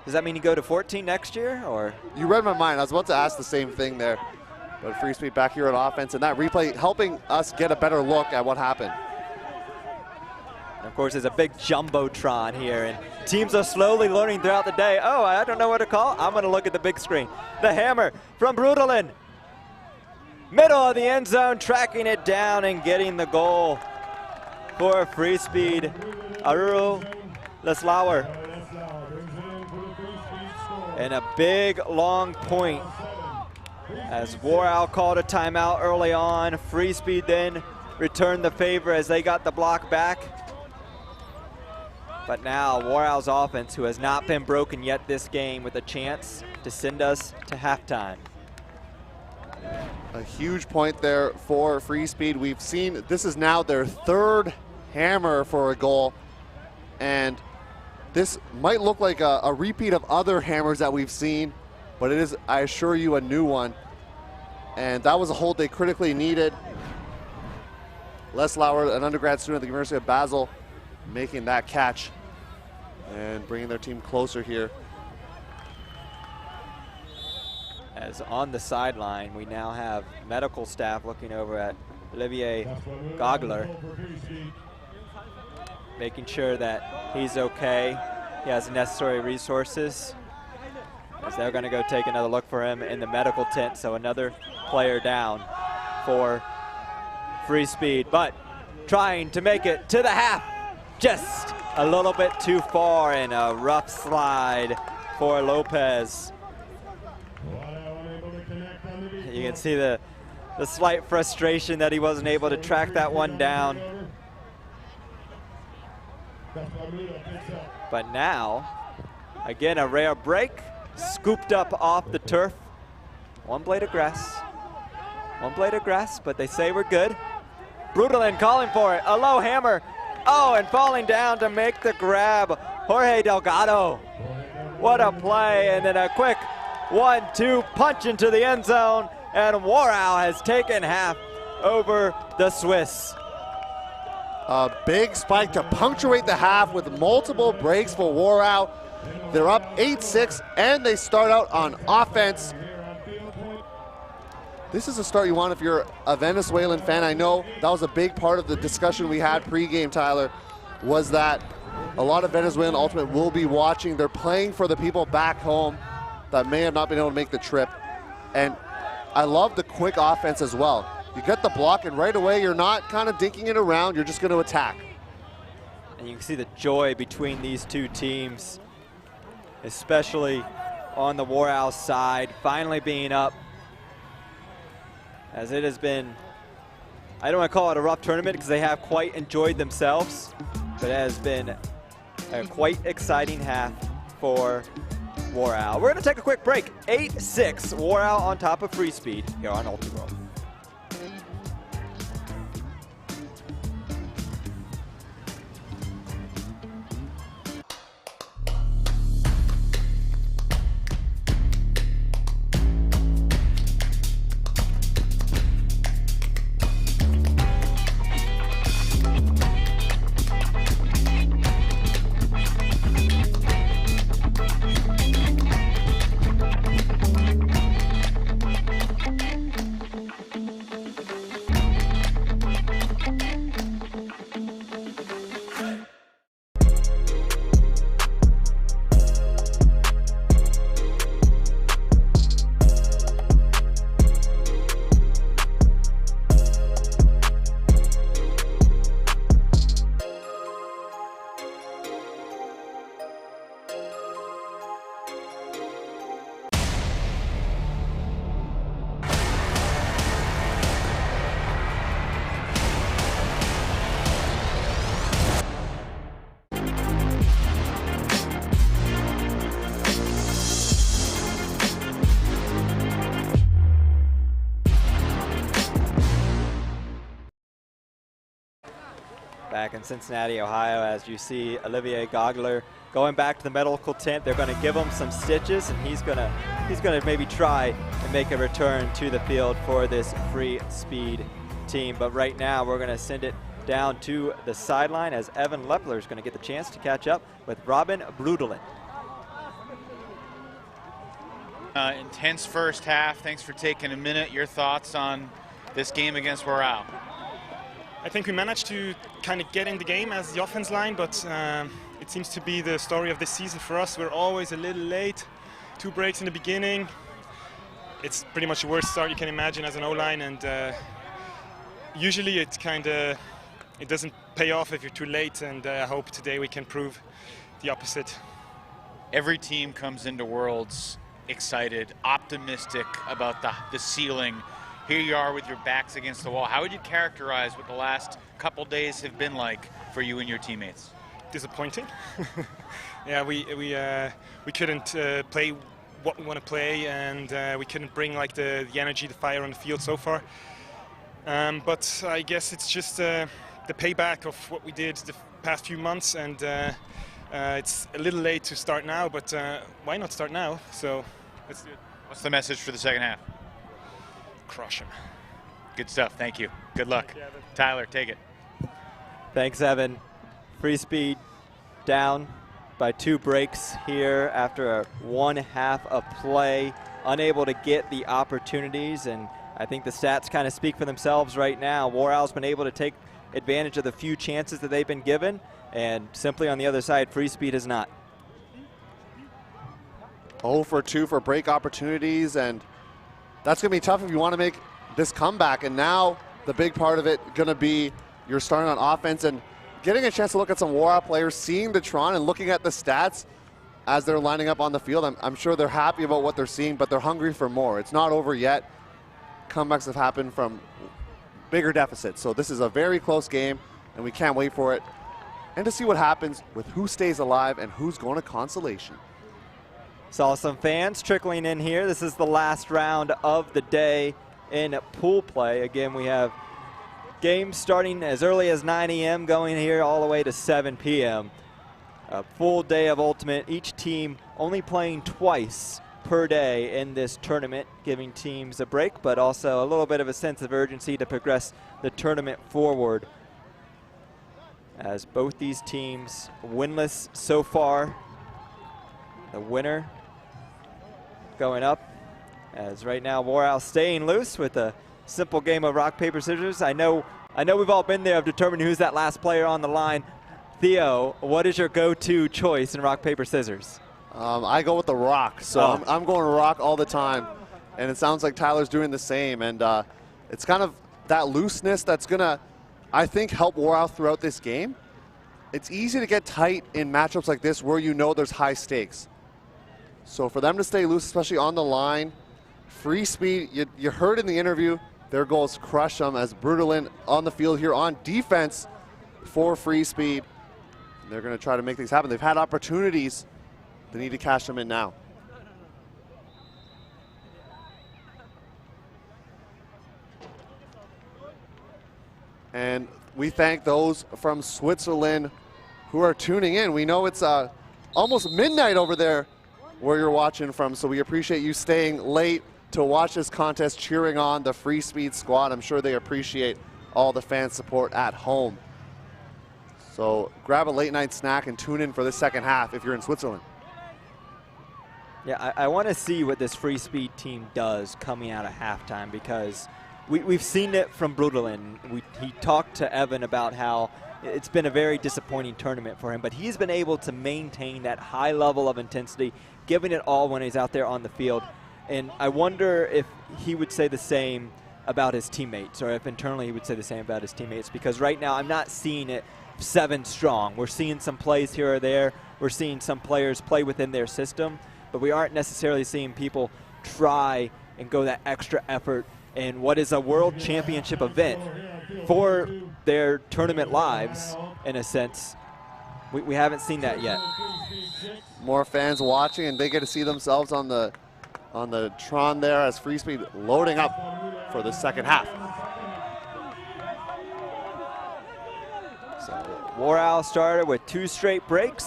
Speaker 1: Does that mean you go to 14 next year, or?
Speaker 2: You read my mind. I was about to ask the same thing there. But Freespeed back here on offense, and that replay helping us get a better look at what happened.
Speaker 1: And of course, there's a big jumbotron here, and teams are slowly learning throughout the day. Oh, I don't know what to call. I'm going to look at the big screen. The hammer from Brudelin. Middle of the end zone, tracking it down and getting the goal for Freespeed. Aruro Leslauer. And a big, long point as Warao called a timeout early on. Freespeed then returned the favor as they got the block back. But now Warao's offense, who has not been broken yet this game, with a chance to send us to halftime.
Speaker 2: A huge point there for Freespeed. We've seen this is now their third hammer for a goal, and this might look like a repeat of other hammers that we've seen, but it is, I assure you, a new one. And that was a hold they critically needed. Leslauer, an undergrad student at the University of Basel, making that catch and bringing their team closer here.
Speaker 1: As on the sideline, we now have medical staff looking over at Olivier Gogler, making sure that he's okay. He has the necessary resources, as they're going to go take another look for him in the medical tent. So another player down for Freespeed, but trying to make it to the half. Just a little bit too far, and a rough slide for Lopez. You can see the slight frustration that he wasn't able to track that one down. But now, again, a rare break, scooped up off the turf. One blade of grass, but they say we're good. Brudelin calling for it, a low hammer. Oh, and falling down to make the grab, Jorge Delgado. What a play, and then a quick 1-2 punch into the end zone, and Warao has taken half over the Swiss.
Speaker 2: A big spike to punctuate the half with multiple breaks for Warao. They're up 8-6, and they start out on offense. This is a start you want if you're a Venezuelan fan. I know that was a big part of the discussion we had pregame, Tyler, was that a lot of Venezuelan Ultimate will be watching. They're playing for the people back home that may have not been able to make the trip. And I love the quick offense as well. You get the block, and right away you're not kind of dinking it around, you're just going to attack.
Speaker 1: And you can see the joy between these two teams, especially on the Warao side, finally being up, as it has been, I don't want to call it a rough tournament because they have quite enjoyed themselves, but it has been a quite exciting half for Warao. We're going to take a quick break. 8-6, Warao on top of Freespeed here on Ultiworld. Back in Cincinnati, Ohio, as you see Olivier Gogler going back to the medical tent. They're going to give him some stitches, and he's going to maybe try and make a return to the field for this Freespeed team. But right now, we're going to send it down to the sideline as Evan Lepler is going to get the chance to catch up with Robin Brudelin.
Speaker 3: Intense first half. Thanks for taking a minute. Your thoughts on this game against Warao?
Speaker 4: I think we managed to kind of get in the game as the offense line, but it seems to be the story of this season for us. We're always a little late. 2 breaks in the beginning. It's pretty much the worst start you can imagine as an O-line, and usually it doesn't pay off if you're too late, and I hope today we can prove the opposite.
Speaker 3: Every team comes into Worlds excited, optimistic about the ceiling. Here you are with your backs against the wall. How would you characterize what the last couple days have been like for you and your teammates?
Speaker 4: Disappointing. Yeah, we couldn't play what we want to play, and we couldn't bring like the energy, the fire on the field so far. But I guess it's just the payback of what we did the past few months, and it's a little late to start now, but why not start now? So let's do it.
Speaker 3: What's the message for the second half?
Speaker 4: Crush him.
Speaker 3: Good stuff. Thank you. Good luck. Tyler, take it.
Speaker 1: Thanks, Evan. Freespeed down by 2 breaks here after 1/2 of play, unable to get the opportunities, and I think the stats kind of speak for themselves right now. Warao's been able to take advantage of the few chances that they've been given, and simply on the other side, Freespeed has not.
Speaker 2: 0 for 2 for break opportunities, and that's going to be tough if you want to make this comeback. And now the big part of it going to be you're starting on offense and getting a chance to look at some Warao players, seeing the Tron and looking at the stats as they're lining up on the field. I'm sure they're happy about what they're seeing, but they're hungry for more. It's not over yet. Comebacks have happened from bigger deficits. So this is a very close game, and we can't wait for it. And to see what happens with who stays alive and who's going to consolation.
Speaker 1: Saw some fans trickling in here. This is the last round of the day in pool play. Again, we have games starting as early as 9 a.m. going here all the way to 7 p.m. A full day of Ultimate. Each team only playing twice per day in this tournament, giving teams a break, but also a little bit of a sense of urgency to progress the tournament forward. As both these teams winless so far. The winner going up, as right now Warao staying loose with a simple game of rock, paper, scissors. I know we've all been there of determining who's that last player on the line. Theo, what is your go-to choice in rock, paper, scissors?
Speaker 2: I go with the rock, so I'm going rock all the time, and it sounds like Tyler's doing the same, and it's kind of that looseness that's gonna, I think, help Warao throughout this game. It's easy to get tight in matchups like this where you know there's high stakes. So for them to stay loose, especially on the line, Freespeed, you heard in the interview, their goal is crush them as Brutalin on the field here on defense for Freespeed. They're going to try to make things happen. They've had opportunities. They need to cash them in now. And we thank those from Switzerland who are tuning in. We know it's almost midnight over there where you're watching from, so we appreciate you staying late to watch this contest, cheering on the Freespeed squad. I'm sure they appreciate all the fan support at home. So grab a late night snack and tune in for the second half if you're in Switzerland.
Speaker 1: Yeah, I want to see what this Freespeed team does coming out of halftime, because we've seen it from Brutalin. He talked to Evan about how it's been a very disappointing tournament for him, but he's been able to maintain that high level of intensity, giving it all when he's out there on the field. And I wonder if he would say the same about his teammates, or if internally he would say the same about his teammates, because right now I'm not seeing it 7 strong. We're seeing some plays here or there. We're seeing some players play within their system, but we aren't necessarily seeing people try and go that extra effort in what is a world championship event for their tournament lives, in a sense. We haven't seen that yet.
Speaker 2: More fans watching, and they get to see themselves on the Tron there as Freespeed loading up for the second half.
Speaker 1: So Warao started with 2 straight breaks.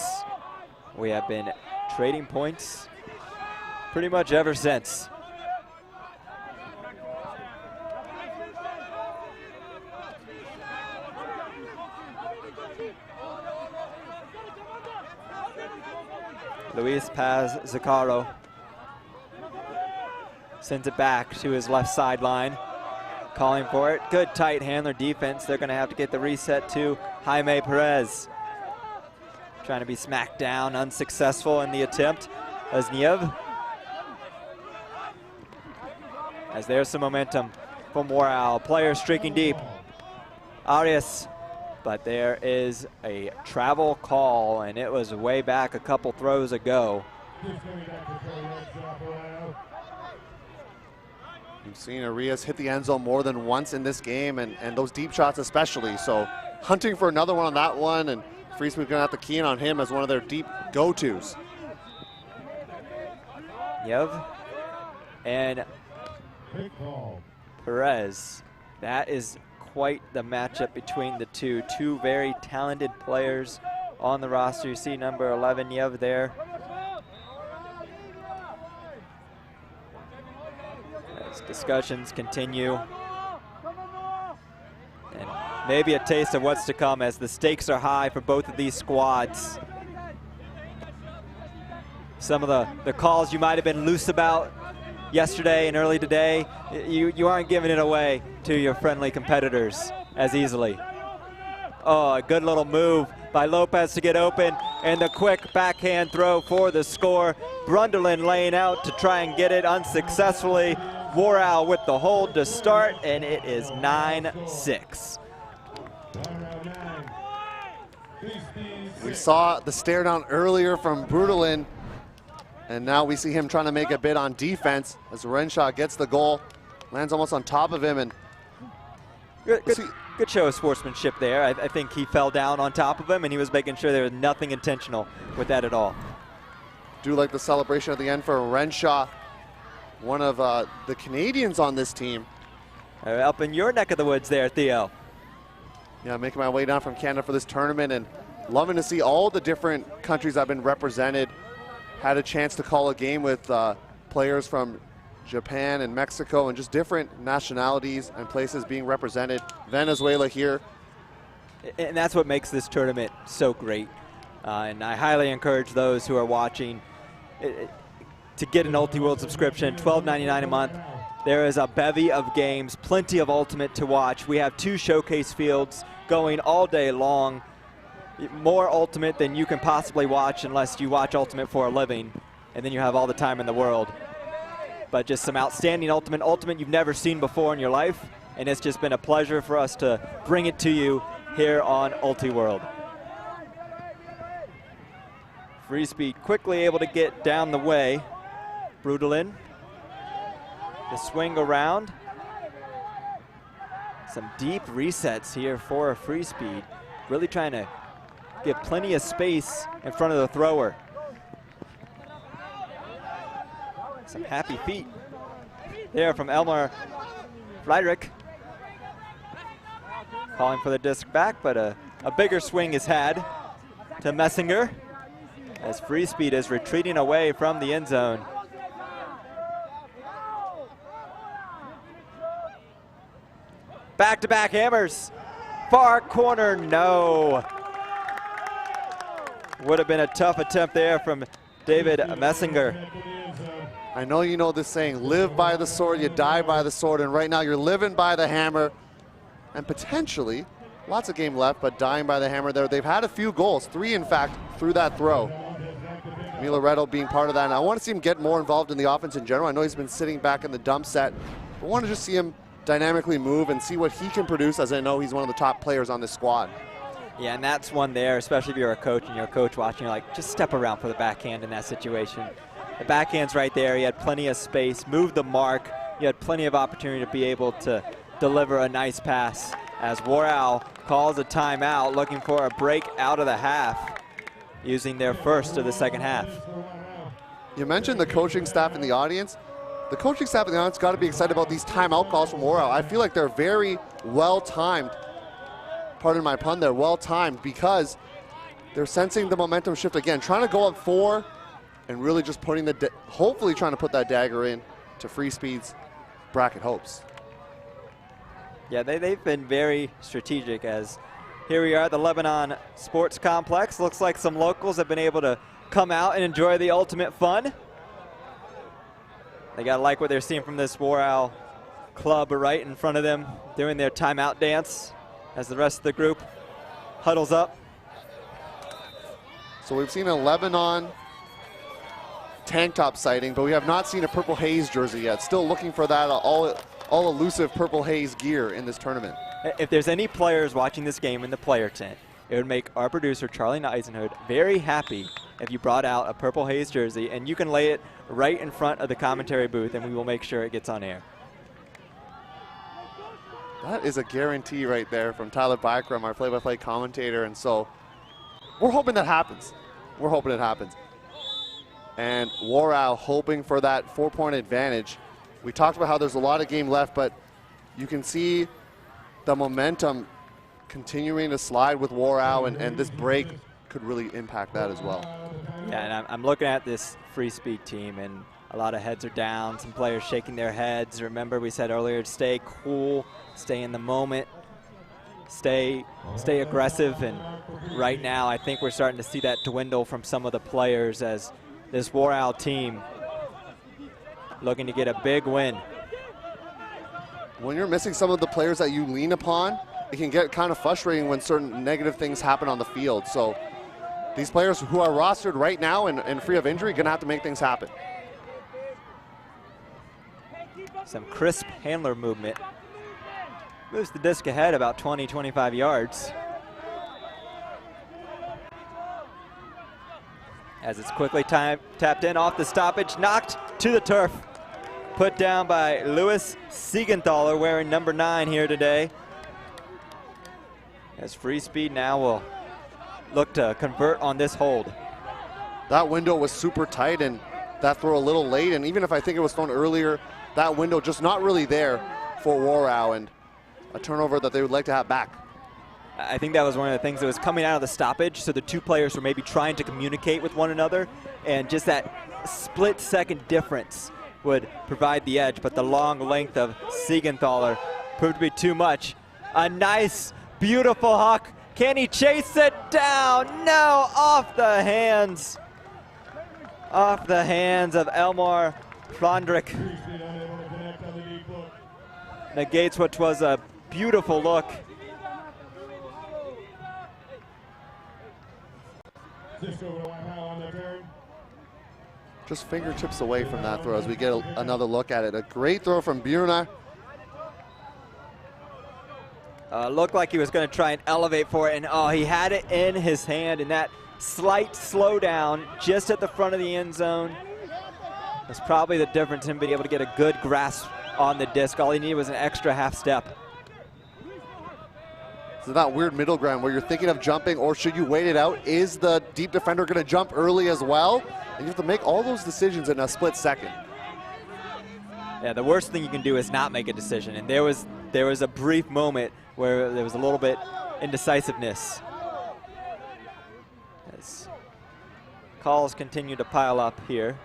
Speaker 1: We have been trading points pretty much ever since. Luis Paz Zacaro sends it back to his left sideline. calling for it. Good tight handler defense. They're going to have to get the reset to Jaime Perez. Trying to be smacked down, unsuccessful in the attempt as Niev. As there's some momentum from Warao. Players streaking deep. Arias, but there is a travel call, and it was way back a couple throws ago.
Speaker 2: You've seen Arias hit the end zone more than once in this game, and those deep shots especially. So hunting for another one on that one, and Freespeed going to have to key in on him as one of their deep go-tos.
Speaker 1: Yev and Perez. That is quite the matchup between the two. Two very talented players on the roster. You see number 11 Yev there. As discussions continue. And maybe a taste of what's to come as the stakes are high for both of these squads. Some of the calls you might have been loose about yesterday and early today, you aren't giving it away to your friendly competitors as easily. Oh, a good little move by Lopez to get open, and the quick backhand throw for the score. Brunderlin laying out to try and get it unsuccessfully. Warao with the hold to start, and it is 9-6.
Speaker 2: We saw the stare down earlier from Brunderlin, and now we see him trying to make a bid on defense as Renshaw gets the goal, lands almost on top of him, and
Speaker 1: Good show of sportsmanship there. I think he fell down on top of him, and he was making sure there was nothing intentional with that at all.
Speaker 2: Do like the celebration at the end for Renshaw, one of the Canadians on this team.
Speaker 1: Up in your neck of the woods there, Theo.
Speaker 2: Yeah, making my way down from Canada for this tournament, and loving to see all the different countries I've been represented. Had a chance to call a game with players from Japan and Mexico and just different nationalities and places being represented. Venezuela here.
Speaker 1: And that's what makes this tournament so great. And I highly encourage those who are watching to get an Ulti-World subscription, $12.99 a month. There is a bevy of games, plenty of Ultimate to watch. We have 2 showcase fields going all day long. More Ultimate than you can possibly watch unless you watch Ultimate for a living, and then you have all the time in the world. But just some outstanding Ultimate you've never seen before in your life, and it's just been a pleasure for us to bring it to you here on Ulti-World. Freespeed quickly able to get down the way. Brunderlin, the swing around. Some deep resets here for Freespeed, really trying to give plenty of space in front of the thrower. Some happy feet there from Elmer Friedrich. Calling for the disc back, but a bigger swing is had to Messinger as Freespeed is retreating away from the end zone. Back-to-back hammers. Far corner, no. Would have been a tough attempt there from David Messinger.
Speaker 2: I know you know this saying, live by the sword, you die by the sword, and right now you're living by the hammer, and potentially, lots of game left, but dying by the hammer there. They've had a few goals, 3 in fact, through that throw. Milaredo being part of that, and I want to see him get more involved in the offense in general. I know he's been sitting back in the dump set, but I want to just see him dynamically move and see what he can produce, as I know he's one of the top players on this squad.
Speaker 1: Yeah, and that's one there, especially if you're a coach and you're a coach watching, you're like, just step around for the backhand in that situation. The backhand's right there. He had plenty of space, moved the mark. You had plenty of opportunity to be able to deliver a nice pass as Warao calls a timeout, looking for a break out of the half, using their first of the second half.
Speaker 2: You mentioned the coaching staff in the audience. The coaching staff in the audience got to be excited about these timeout calls from Warao. I feel like they're very well-timed. Pardon my pun there, well-timed, because they're sensing the momentum shift again, trying to go up 4 and really just putting hopefully trying to put that dagger in to Freespeed's bracket hopes.
Speaker 1: Yeah, they've been very strategic, as here we are at the Lebanon Sports Complex. Looks like some locals have been able to come out and enjoy the ultimate fun. They got to like what they're seeing from this Warao club right in front of them doing their timeout dance as the rest of the group huddles up.
Speaker 2: So we've seen a Lebanon tank top sighting, but we have not seen a Purple Haze jersey yet. Still looking for that all elusive Purple Haze gear in this tournament.
Speaker 1: If there's any players watching this game in the player tent, it would make our producer, Charlie Eisenhood, very happy if you brought out a Purple Haze jersey, and you can lay it right in front of the commentary booth, and we will make sure it gets on air.
Speaker 2: That is a guarantee right there from Tyler Bikram, our play-by-play commentator, and so we're hoping that happens. We're hoping it happens. And Warao hoping for that 4-point advantage. We talked about how there's a lot of game left, but you can see the momentum continuing to slide with Warao, and this break could really impact that as well.
Speaker 1: Yeah, and I'm looking at this Freespeed team, and a lot of heads are down, some players shaking their heads. Remember, we said earlier, stay cool, stay in the moment, stay aggressive, and right now I think we're starting to see that dwindle from some of the players as this Warao team looking to get a big win.
Speaker 2: When you're missing some of the players that you lean upon, it can get kind of frustrating when certain negative things happen on the field. So these players who are rostered right now and free of injury are going to have to make things happen.
Speaker 1: Some crisp handler movement. Moves the disc ahead about 20, 25 yards. As it's quickly tapped in off the stoppage, knocked to the turf. Put down by Louis Siegenthaler, wearing number 9 here today. As Freespeed now will look to convert on this hold.
Speaker 2: That window was super tight, and that throw a little late, and even if I think it was thrown earlier, that window just not really there for Warao, and a turnover that they would like to have back.
Speaker 1: I think that was one of the things that was coming out of the stoppage, so the two players were maybe trying to communicate with one another, and just that split-second difference would provide the edge, but the long length of Siegenthaler proved to be too much. A nice, beautiful huck. Can he chase it down? No, off the hands. Off the hands of Elmar Plondrick. Negates what was a beautiful look.
Speaker 2: Just fingertips away from that throw as we get another look at it. A great throw from Bjorna.
Speaker 1: Looked like he was going to try and elevate for it, and oh, he had it in his hand, and that slight slowdown just at the front of the end zone was probably the difference in being able to get a good grasp on the disc. All he needed was an extra half step.
Speaker 2: So that weird middle ground where you're thinking of jumping, or should you wait it out? Is the deep defender going to jump early as well? And you have to make all those decisions in a split second.
Speaker 1: Yeah, the worst thing you can do is not make a decision, and there was a brief moment where there was a little bit indecisiveness. As calls continue to pile up here.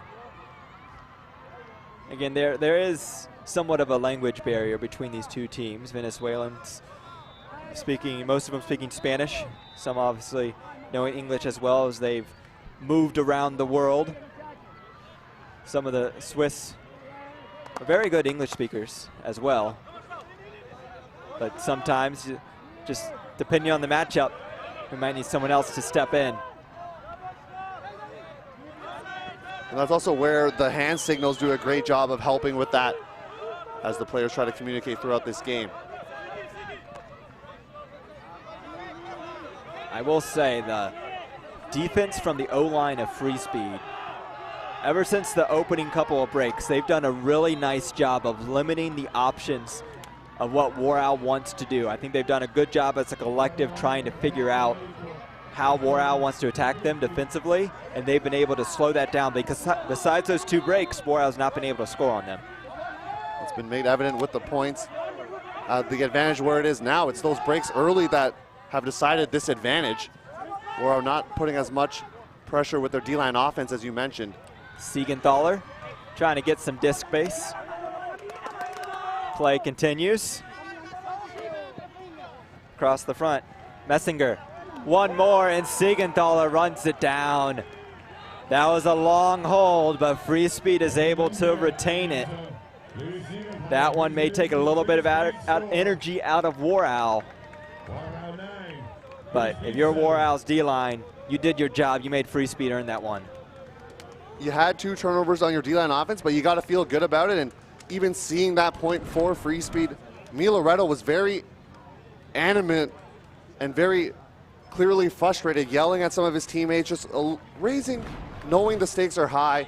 Speaker 1: Again, there is somewhat of a language barrier between these two teams. Venezuelans speaking, most of them speaking Spanish. Some obviously knowing English as well, as they've moved around the world. Some of the Swiss are very good English speakers as well. But sometimes, just depending on the matchup, we might need someone else to step in.
Speaker 2: And that's also where the hand signals do a great job of helping with that as the players try to communicate throughout this game.
Speaker 1: I will say the defense from the O-line of Freespeed, ever since the opening couple of breaks, they've done a really nice job of limiting the options of what Warao wants to do. I think they've done a good job as a collective trying to figure out how Warao wants to attack them defensively, and they've been able to slow that down because besides those two breaks, Warao's not been able to score on them.
Speaker 2: It's been made evident with the points. The advantage where it is now, it's those breaks early that have decided this advantage. Warao not putting as much pressure with their D-line offense as you mentioned.
Speaker 1: Siegenthaler trying to get some disc base. Play continues. Across the front, Messinger. One more, and Siegenthaler runs it down. That was a long hold, but Freespeed is able to retain it. That one may take a little bit of energy out of Warao. But if you're Warao's D-line, you did your job. You made Freespeed earn that one.
Speaker 2: You had 2 turnovers on your D-line offense, but you got to feel good about it. And even seeing that point for Freespeed, Loretto was very animate and very clearly frustrated, yelling at some of his teammates, just knowing the stakes are high,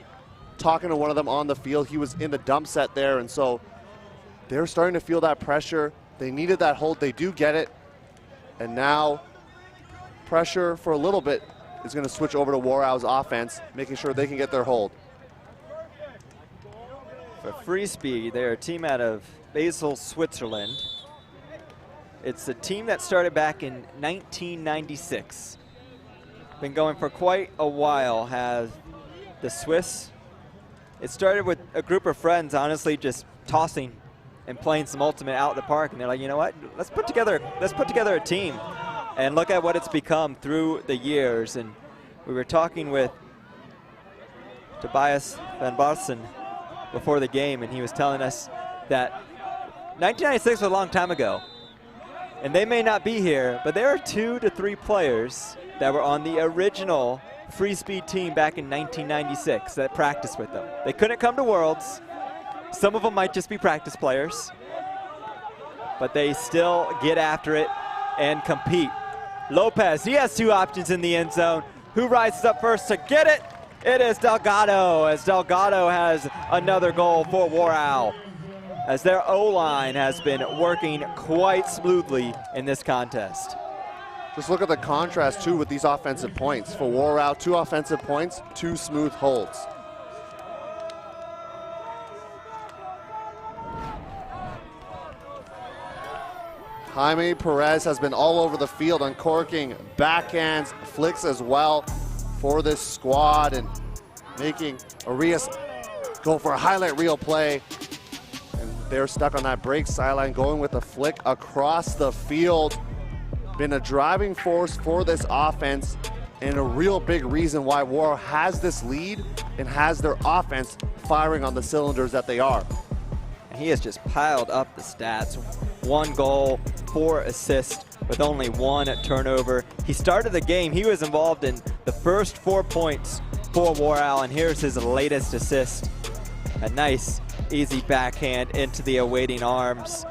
Speaker 2: talking to one of them on the field. He was in the dump set there, and so they're starting to feel that pressure. They needed that hold. They do get it. And now pressure for a little bit is going to switch over to Warao's offense, making sure they can get their hold.
Speaker 1: For Freespeed, they're a team out of Basel, Switzerland. It's a team that started back in 1996. Been going for quite a while, has the Swiss. It started with a group of friends, honestly, just tossing and playing some Ultimate out in the park, and they're like, you know what, let's put together a team. And look at what it's become through the years. And we were talking with Tobias van Barsen before the game, and he was telling us that 1996 was a long time ago. And they may not be here, but there are 2 to 3 players that were on the original Freespeed team back in 1996 that practiced with them. They couldn't come to Worlds. Some of them might just be practice players, but they still get after it and compete. Lopez, he has 2 options in the end zone. Who rises up first to get it? It is Delgado, as Delgado has another goal for Warao, as their O-line has been working quite smoothly in this contest.
Speaker 2: Just look at the contrast, too, with these offensive points. For Warao, 2 offensive points, 2 smooth holds. Jaime Perez has been all over the field, uncorking backhands, flicks as well for this squad, and making Arias go for a highlight reel play. And they're stuck on that break sideline, going with a flick across the field. Been a driving force for this offense and a real big reason why Warao has this lead and has their offense firing on the cylinders that they are.
Speaker 1: He has just piled up the stats. 1 goal, 4 assists with only 1 turnover. He started the game, he was involved in the first 4 points for Warao, and here's his latest assist. A nice, easy backhand into the awaiting arms.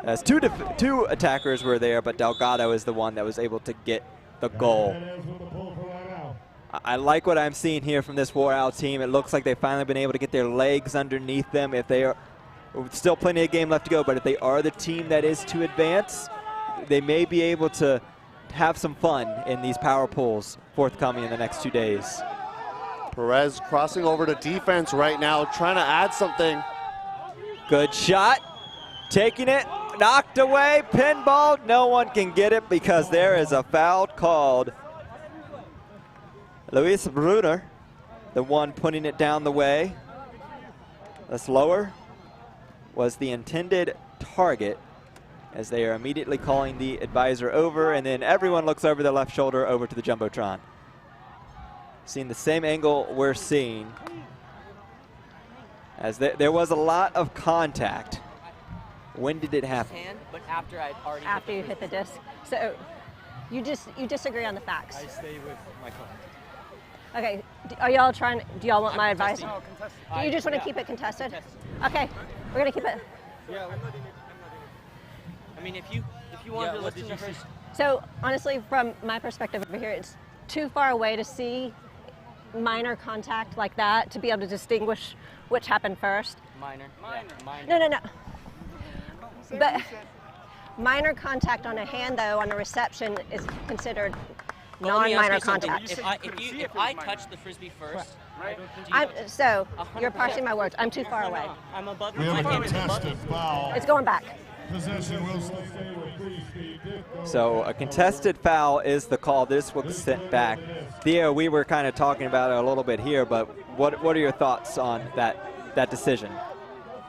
Speaker 1: As two attackers were there, but Delgado is the one that was able to get the goal. I like what I'm seeing here from this Warao team. It looks like they've finally been able to get their legs underneath them. If they are still plenty of game left to go, but if they are the team that is to advance, they may be able to have some fun in these power pools forthcoming in the next 2 days.
Speaker 2: Perez crossing over to defense right now, trying to add something.
Speaker 1: Good shot, taking it, knocked away, pinball. No one can get it because there is a foul called. Luis Brunner, the one putting it down the way. That's lower. Was the intended target, as they are immediately calling the advisor over, and then everyone looks over their left shoulder over to the Jumbotron. Seeing the same angle we're seeing, as there was a lot of contact. When did it happen?
Speaker 5: But after I'd already
Speaker 6: after you hit the disc. So you disagree on the facts.
Speaker 5: I stay with my client.
Speaker 6: Okay, are y'all trying, do y'all want my advice?
Speaker 5: No,
Speaker 6: Do you just want to keep it contested? Okay, we're gonna keep it.
Speaker 5: Yeah, I'm not in it. I mean, if you want to listen to her.
Speaker 6: So honestly, from my perspective over here, it's too far away to see minor contact like that to be able to distinguish which happened first.
Speaker 5: Minor.
Speaker 6: No. But minor contact on a hand, though, on a reception is considered non-minor contact.
Speaker 5: If I touch the frisbee first,
Speaker 6: you're parsing my words. I'm too far away.
Speaker 5: I'm above
Speaker 7: We have a contested foul.
Speaker 6: It's going back.
Speaker 7: Possession will stay with Freespeed.
Speaker 1: So a contested foul is the call. This was sent back. Theo, we were kind of talking about it a little bit here, but what are your thoughts on that decision?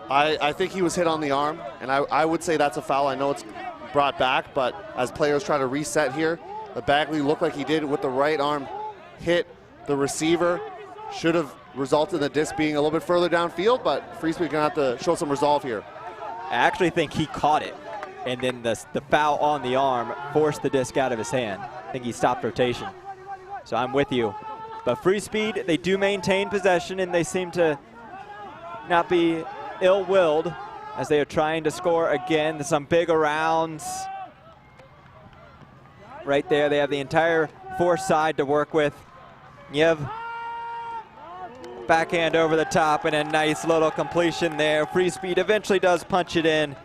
Speaker 2: I think he was hit on the arm, and I would say that's a foul. I know it's brought back, but as players try to reset here, the Bagley looked like he did with the right arm, hit the receiver, should have resulted in the disc being a little bit further downfield, but Freespeed gonna have to show some resolve here.
Speaker 1: I actually think he caught it, and then the foul on the arm forced the disc out of his hand. I think he stopped rotation. So I'm with you. But Freespeed, they do maintain possession, and they seem to not be ill-willed as they are trying to score again. Some big arounds. Right there, they have the entire fourth side to work with. Yev, backhand over the top, and a nice little completion there. Freespeed eventually does punch it in.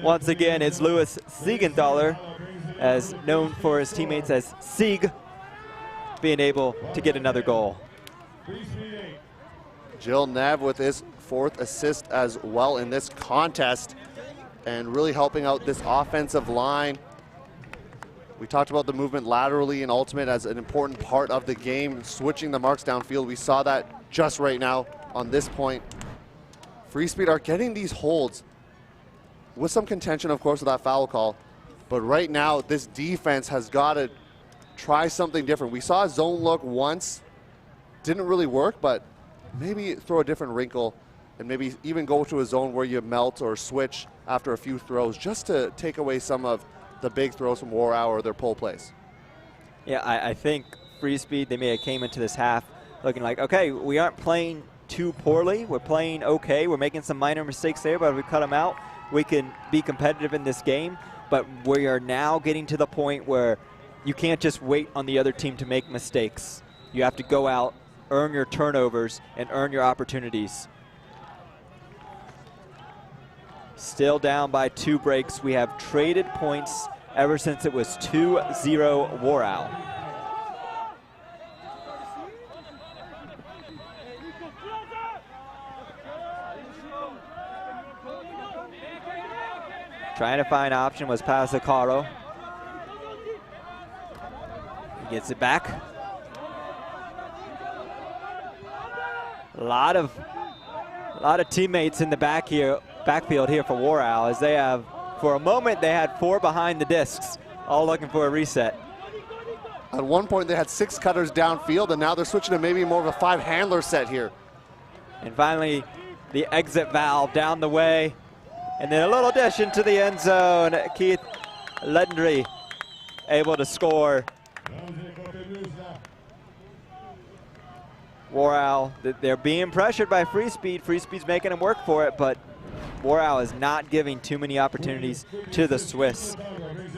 Speaker 1: Once again, it's Louis Siegenthaler, as known for his teammates as Sieg, being able to get another goal.
Speaker 2: Jill Nev with his 4th assist as well in this contest, and really helping out this offensive line. We talked about the movement laterally and ultimate as an important part of the game, switching the marks downfield. We saw that just right now on this point. Freespeed are getting these holds with some contention, of course, with that foul call. But right now, this defense has got to try something different. We saw a zone look once, didn't really work, but maybe throw a different wrinkle and maybe even go to a zone where you melt or switch after a few throws, just to take away some of the big throws from Warao or their pull plays.
Speaker 1: Yeah, I think Freespeed, they may have came into this half looking like, okay, we aren't playing too poorly. We're playing okay. We're making some minor mistakes there, but if we cut them out, we can be competitive in this game. But we are now getting to the point where you can't just wait on the other team to make mistakes. You have to go out, earn your turnovers, and earn your opportunities. Still down by 2 breaks. We have traded points ever since it was 2-0 Warao. Trying to find option was Pasacaro. He gets it back. A lot of teammates in the backfield here for Warao, as they have, for a moment, they had 4 behind the discs, all looking for a reset.
Speaker 2: At one point, they had 6 cutters downfield, and now they're switching to maybe more of a 5-handler set here.
Speaker 1: And finally, the exit valve down the way, and then a little dish into the end zone. Keith Ledry able to score. Warao, they're being pressured by Freespeed. Freespeed's making them work for it, but Warao is not giving too many opportunities to the Swiss.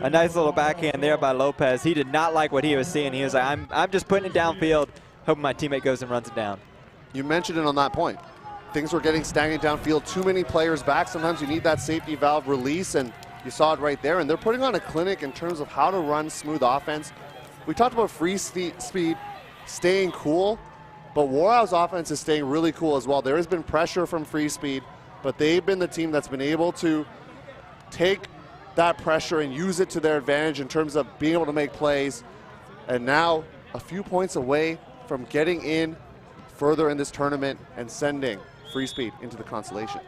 Speaker 1: A nice little backhand there by Lopez. He did not like what he was seeing. He was like, I'm just putting it downfield, hoping my teammate goes and runs it down.
Speaker 2: You mentioned it on that point. Things were getting stagnant downfield, too many players back. Sometimes you need that safety valve release, and you saw it right there. And they're putting on a clinic in terms of how to run smooth offense. We talked about Freespeed staying cool, but Warao's offense is staying really cool as well. There has been pressure from Freespeed, but they've been the team that's been able to take that pressure and use it to their advantage in terms of being able to make plays. And now a few points away from getting in further in this tournament and sending Freespeed into the consolation.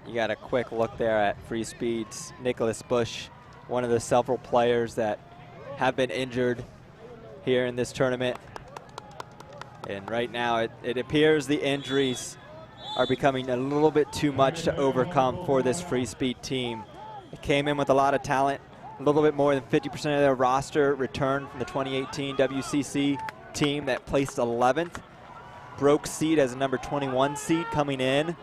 Speaker 1: You got a quick look there at Freespeed's Nicholas Bush, one of the several players that have been injured here in this tournament. And right now it appears the injuries are becoming a little bit too much to overcome for this Freespeed team. It came in with a lot of talent. A little bit more than 50% of their roster returned from the 2018 WCC team that placed 11th. Broke seed as a number 21 seed coming in.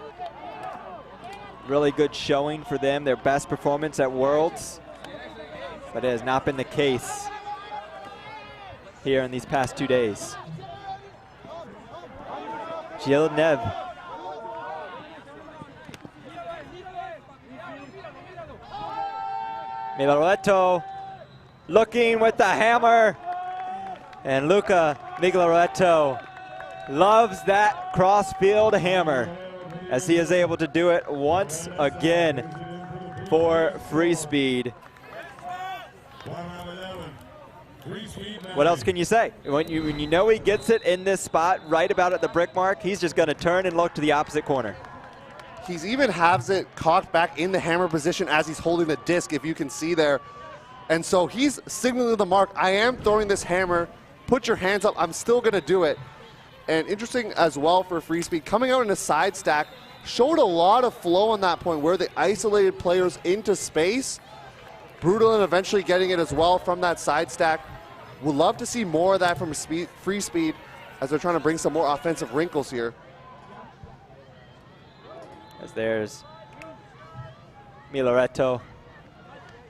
Speaker 1: Really good showing for them, their best performance at Worlds. But it has not been the case here in these past 2 days. Gilles Neve. Milareto looking with the hammer. And Luca Milareto loves that cross-field hammer as he is able to do it once again for Freespeed. What else can you say? When you know he gets it in this spot right about at the brick mark, he's just going to turn and look to the opposite corner.
Speaker 2: He's even has it cocked back in the hammer position as he's holding the disc, if you can see there. And so he's signaling to the mark, I am throwing this hammer, put your hands up, I'm still going to do it. And interesting as well for Freespeed, coming out in a side stack, showed a lot of flow on that point where they isolated players into space. Brudolin eventually getting it as well from that side stack. Would love to see more of that from Freespeed as they're trying to bring some more offensive wrinkles here.
Speaker 1: As there's Milareto,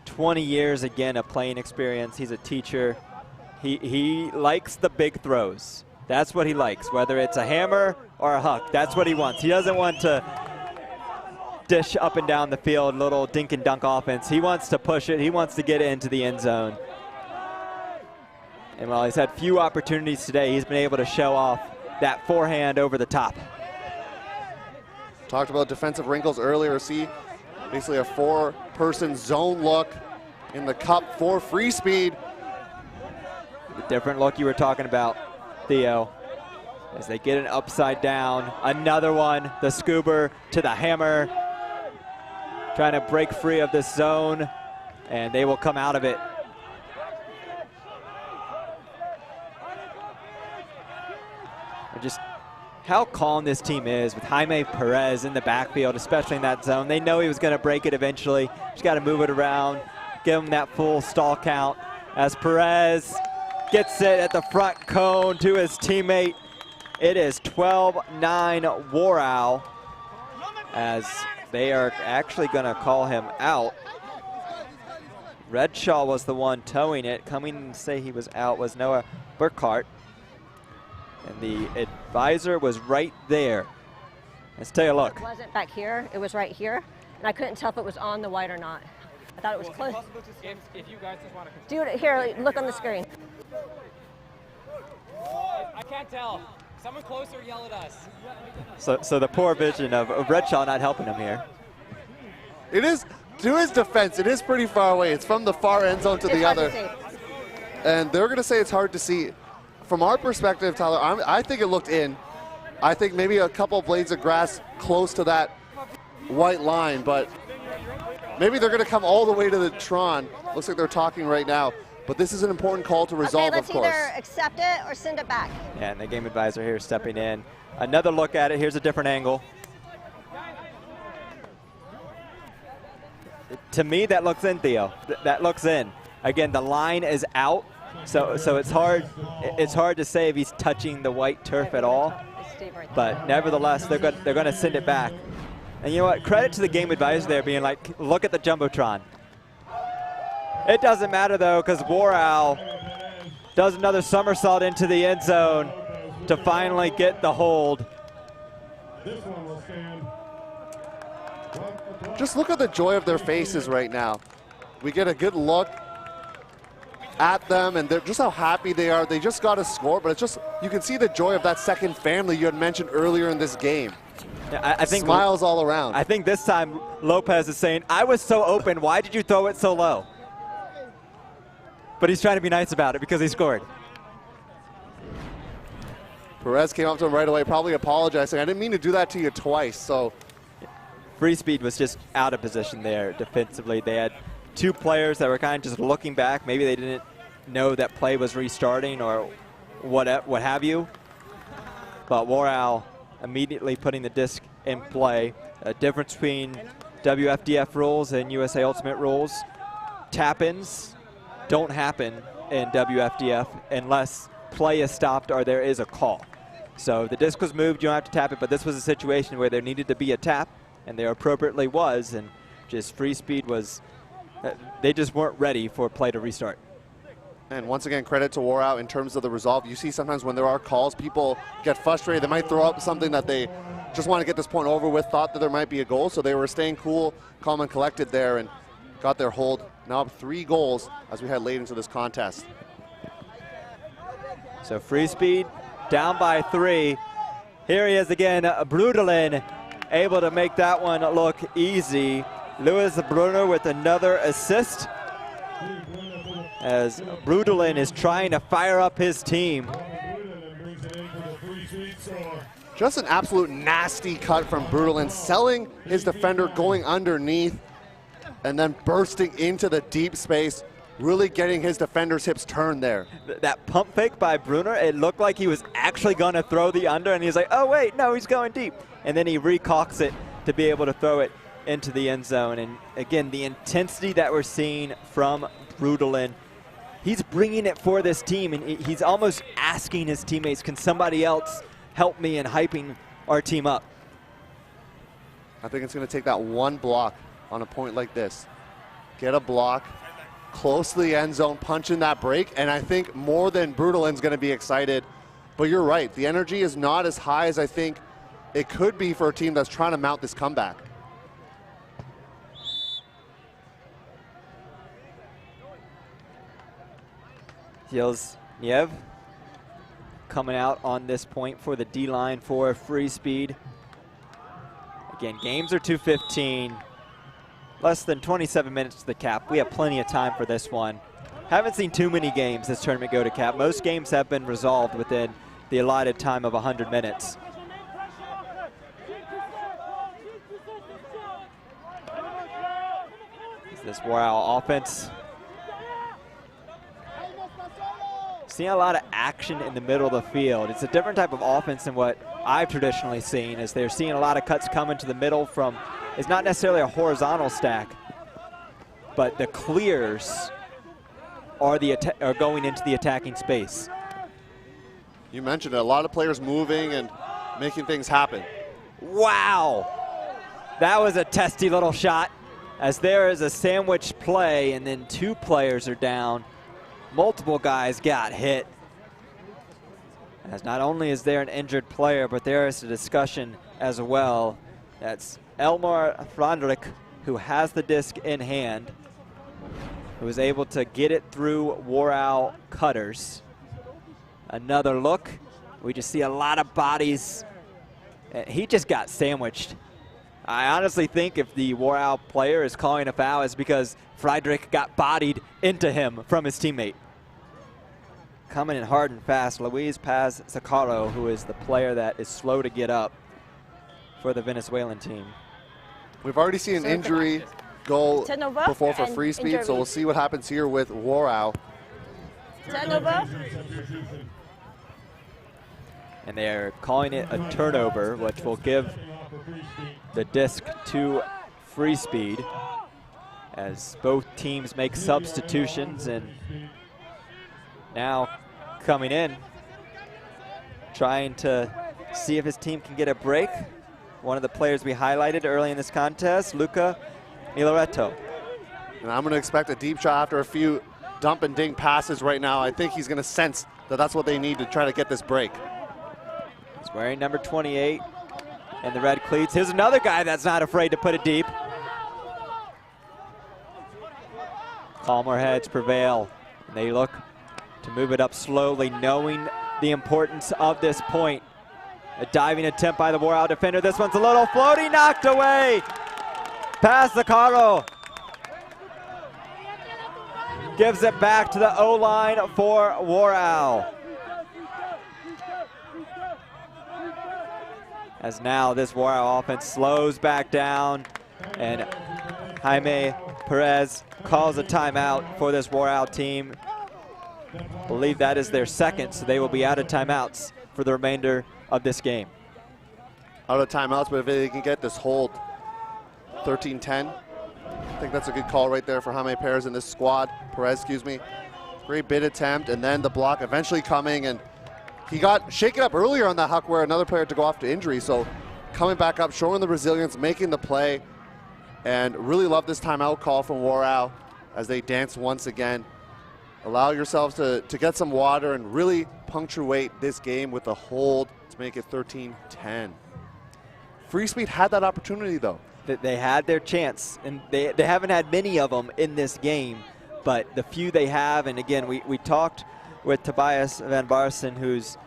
Speaker 1: 20 years again of playing experience. He's a teacher. He likes the big throws. That's what he likes, whether it's a hammer or a huck. That's what he wants. He doesn't want to dish up and down the field, little dink and dunk offense. He wants to push it. He wants to get it into the end zone. And while he's had few opportunities today, he's been able to show off that forehand over the top.
Speaker 2: Talked about defensive wrinkles earlier. See, basically a 4-person zone look in the cup for Freespeed.
Speaker 1: The different look you were talking about, Theo, as they get an upside down. Another one, the scuba to the hammer, trying to break free of this zone, and they will come out of it. And just how calm this team is with Jaime Perez in the backfield, especially in that zone. They know he was going to break it eventually. Just got to move it around, give him that full stall count as Perez gets it at the front cone to his teammate. It is 12-9 Warao, as they are actually going to call him out. Redshaw was the one towing it. Coming to say he was out was Noah Burkhart. And the advisor was right there. Let's take a look.
Speaker 6: It wasn't back here, it was right here. And I couldn't tell if it was on the white or not. I thought it was close.
Speaker 5: If you guys just want to.
Speaker 6: Dude, here, look on the screen.
Speaker 5: I can't tell. Someone closer yell at us.
Speaker 1: So the poor vision of Redshaw not helping him here.
Speaker 2: It is, to his defense, it is pretty far away. It's from the far end zone to the other. And they're going to say it's hard to see. From our perspective, Tyler, I think it looked in. I think maybe a couple blades of grass close to that white line, but maybe they're going to come all the way to the Tron. Looks like they're talking right now. But this is an important call to resolve, of course.
Speaker 6: Okay, let's either accept it or send it back.
Speaker 1: Yeah, and the game advisor here stepping in. Another look at it. Here's a different angle. To me, that looks in, Theo. That looks in. Again, the line is out, so it's hard to say if he's touching the white turf at all. But nevertheless, they're going to send it back. And you know what? Credit to the game advisor there being like, look at the Jumbotron. It doesn't matter, though, because Warao does another somersault into the end zone to finally get the hold.
Speaker 2: Just look at the joy of their faces right now. We get a good look at them, and they're just how happy they are. They just got a score, but it's just, you can see the joy of that second family you had mentioned earlier in this game.
Speaker 1: Yeah, I think
Speaker 2: smiles all around.
Speaker 1: I think this time Lopez is saying, I was so open, why did you throw it so low? But he's trying to be nice about it because he scored.
Speaker 2: Perez came up to him right away, probably apologizing. I didn't mean to do that to you twice, so.
Speaker 1: Freespeed was just out of position there defensively. They had two players that were kind of just looking back. Maybe they didn't know that play was restarting or what have you. But Warao immediately putting the disc in play. A difference between WFDF rules and USA Ultimate rules. Tap-ins don't happen in WFDF unless play is stopped or there is a call. So the disc was moved, you don't have to tap it, but this was a situation where there needed to be a tap, and there appropriately was, and just Freespeed was, they just weren't ready for play to restart.
Speaker 2: And once again, credit to Warao in terms of the resolve. You see sometimes when there are calls, people get frustrated. They might throw up something that they just want to get this point over with, thought that there might be a goal, so they were staying cool, calm and collected there, and got their hold. Now up 3 goals as we head late into this contest.
Speaker 1: So Freespeed down by 3. Here he is again, Brudolin, able to make that one look easy. Luis Bruner with another assist as Brudolin is trying to fire up his team.
Speaker 2: Just an absolute nasty cut from Brudolin, selling his defender, going underneath, and then bursting into the deep space. really getting his defender's hips turned there.
Speaker 1: That pump fake by Brunner, it looked like he was actually going to throw the under, and he's like, oh, wait, no, he's going deep. And then he recocks it to be able to throw it into the end zone. And again, the intensity that we're seeing from Brutalin, he's bringing it for this team, and he's almost asking his teammates, can somebody else help me in hyping our team up?
Speaker 2: I think it's going to take that one block on a point like this. Get a block, close to the end zone, punch in that break, and I think more than Brutalin's going to be excited. But you're right, the energy is not as high as I think it could be for a team that's trying to mount this comeback.
Speaker 1: Heels Niev coming out on this point for the D-line for Freespeed. Again, games are 2:15. Less than 27 minutes to the cap. We have plenty of time for this one. Haven't seen too many games this tournament go to cap. Most games have been resolved within the allotted time of 100 minutes. Is this Warao offense? Seeing a lot of action in the middle of the field. It's a different type of offense than what I've traditionally seen, as they're seeing a lot of cuts coming to the middle from, it's not necessarily a horizontal stack, but the clears are going into the attacking space.
Speaker 2: You mentioned it, a lot of players moving and making things happen.
Speaker 1: Wow, that was a testy little shot, as there is a sandwich play and then two players are down. Multiple guys got hit. As not only is there an injured player, but there is a discussion as well. That's Elmar Frandrich, who has the disc in hand, who was able to get it through Warao cutters. Another look. We just see a lot of bodies. He just got sandwiched. I honestly think if the Warao player is calling a foul, it's because Friedrich got bodied into him from his teammate. Coming in hard and fast, Luis Paz Zacaro, who is the player that is slow to get up for the Venezuelan team.
Speaker 2: We've already seen an injury goal before for Freespeed, so we'll see what happens here with Warao.
Speaker 1: And they're calling it a turnover, which will give the disc to Freespeed, as both teams make substitutions. And now coming in, trying to see if his team can get a break. One of the players we highlighted early in this contest, Luca Miloretto.
Speaker 2: And I'm going to expect a deep shot after a few dump and ding passes right now. I think he's going to sense that that's what they need to try to get this break.
Speaker 1: He's wearing number 28 and the red cleats. Here's another guy that's not afraid to put it deep. Calmer heads prevail, and they look to move it up slowly, knowing the importance of this point. A diving attempt by the Warao defender. This one's a little floaty, knocked away. Pass Zacaro. Gives it back to the O-line for Warao. As now this Warao offense slows back down, and Jaime Perez calls a timeout for this Warao team. I believe that is their second, so they will be out of timeouts for the remainder of this game.
Speaker 2: Out of timeouts, but if they can get this hold 13-10, I think that's a good call right there for Jaime Perez in this squad. Perez, excuse me. Great bid attempt, and then the block eventually coming, and he got shaken up earlier on that huck where another player had to go off to injury, so coming back up, showing the resilience, making the play, and really love this timeout call from Warao as they dance once again. Allow yourselves to get some water and really punctuate this game with a hold to make it 13-10. Freespeed had that opportunity though.
Speaker 1: They had their chance, and they haven't had many of them in this game, but the few they have, and again, we talked with Tobias Van Barsen, who's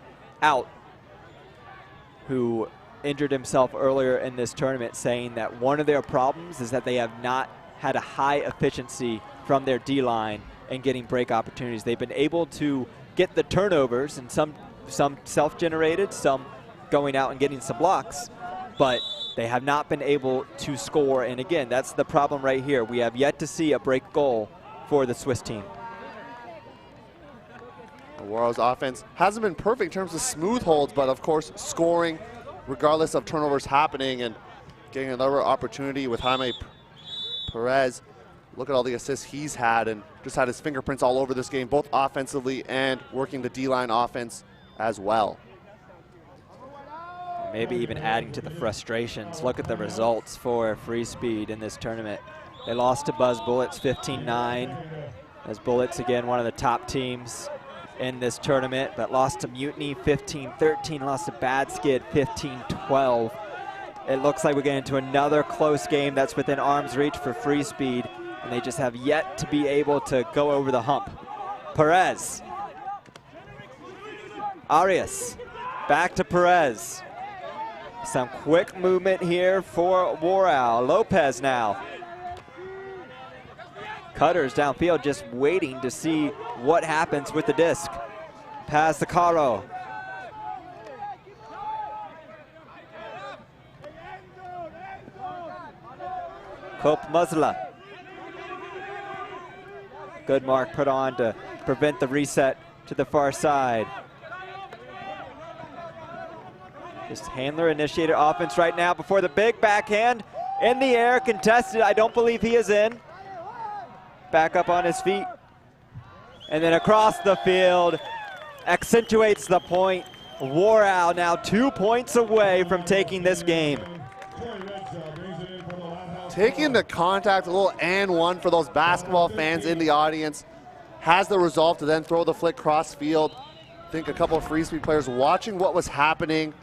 Speaker 1: out, who injured himself earlier in this tournament, saying that one of their problems is that they have not had a high efficiency from their D-line and getting break opportunities. They've been able to get the turnovers, and some self-generated, some going out and getting some blocks, but they have not been able to score. And again, that's the problem right here. We have yet to see a break goal for the Swiss team.
Speaker 2: Warao's offense hasn't been perfect in terms of smooth holds, but of course scoring regardless of turnovers happening and getting another opportunity with Jaime Perez. Look at all the assists he's had and just had his fingerprints all over this game, both offensively and working the D-line offense as well.
Speaker 1: Maybe even adding to the frustrations. Look at the results for Freespeed in this tournament. They lost to Buzz Bullets 15-9. As Bullets, again, one of the top teams in this tournament, but lost to Mutiny 15-13, lost to Bad Skid 15-12. It looks like we're getting into another close game that's within arm's reach for Freespeed, and they just have yet to be able to go over the hump. Perez. Arias. Back to Perez. Some quick movement here for Warao. Lopez now. Cutters downfield just waiting to see what happens with the disc. Pass the Caro. Cope Musla. Good mark put on to prevent the reset to the far side. Just handler initiated offense right now before the big backhand in the air, contested. I don't believe he is in. Back up on his feet. And then across the field, accentuates the point. Warao now 2 points away from taking this game.
Speaker 2: Taking the contact, a little and one for those basketball fans in the audience. Has the resolve to then throw the flick cross field. I think a couple of Freespeed players watching what was happening,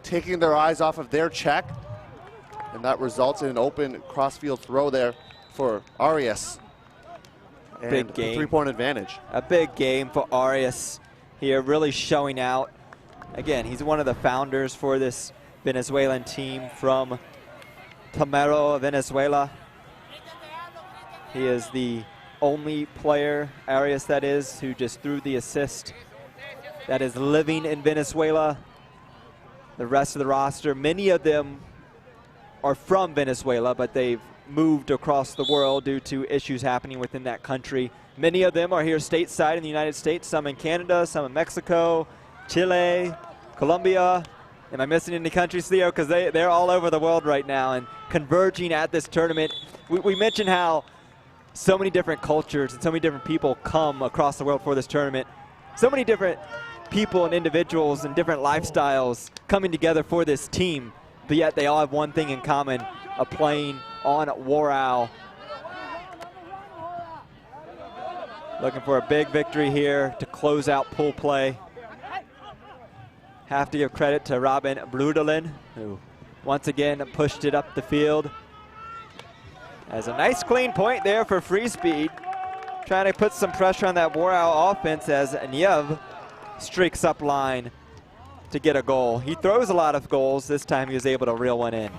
Speaker 2: taking their eyes off of their check. And that results in an open cross-field throw there for Arias. And
Speaker 1: big game.
Speaker 2: 3-point advantage.
Speaker 1: A big game for Arias here, really showing out. Again, he's one of the founders for this Venezuelan team from Primero, Venezuela. He is the only player, Arias that is, who just threw the assist that is living in Venezuela. The rest of the roster, many of them are from Venezuela, but they've moved across the world due to issues happening within that country. Many of them are here stateside in the United States, some in Canada, some in Mexico, Chile, Colombia. Am I missing any countries, Theo? Because they're all over the world right now and converging at this tournament. We mentioned how so many different cultures and so many different people come across the world for this tournament. So many different people and individuals and different lifestyles coming together for this team, but yet they all have one thing in common, of playing on Warao. Looking for a big victory here to close out pool play. Have to give credit to Robin Brudelin, who once again pushed it up the field. As a nice clean point there for Freespeed. Trying to put some pressure on that Warao offense as Niev streaks up line to get a goal. He throws a lot of goals. This time he was able to reel one in.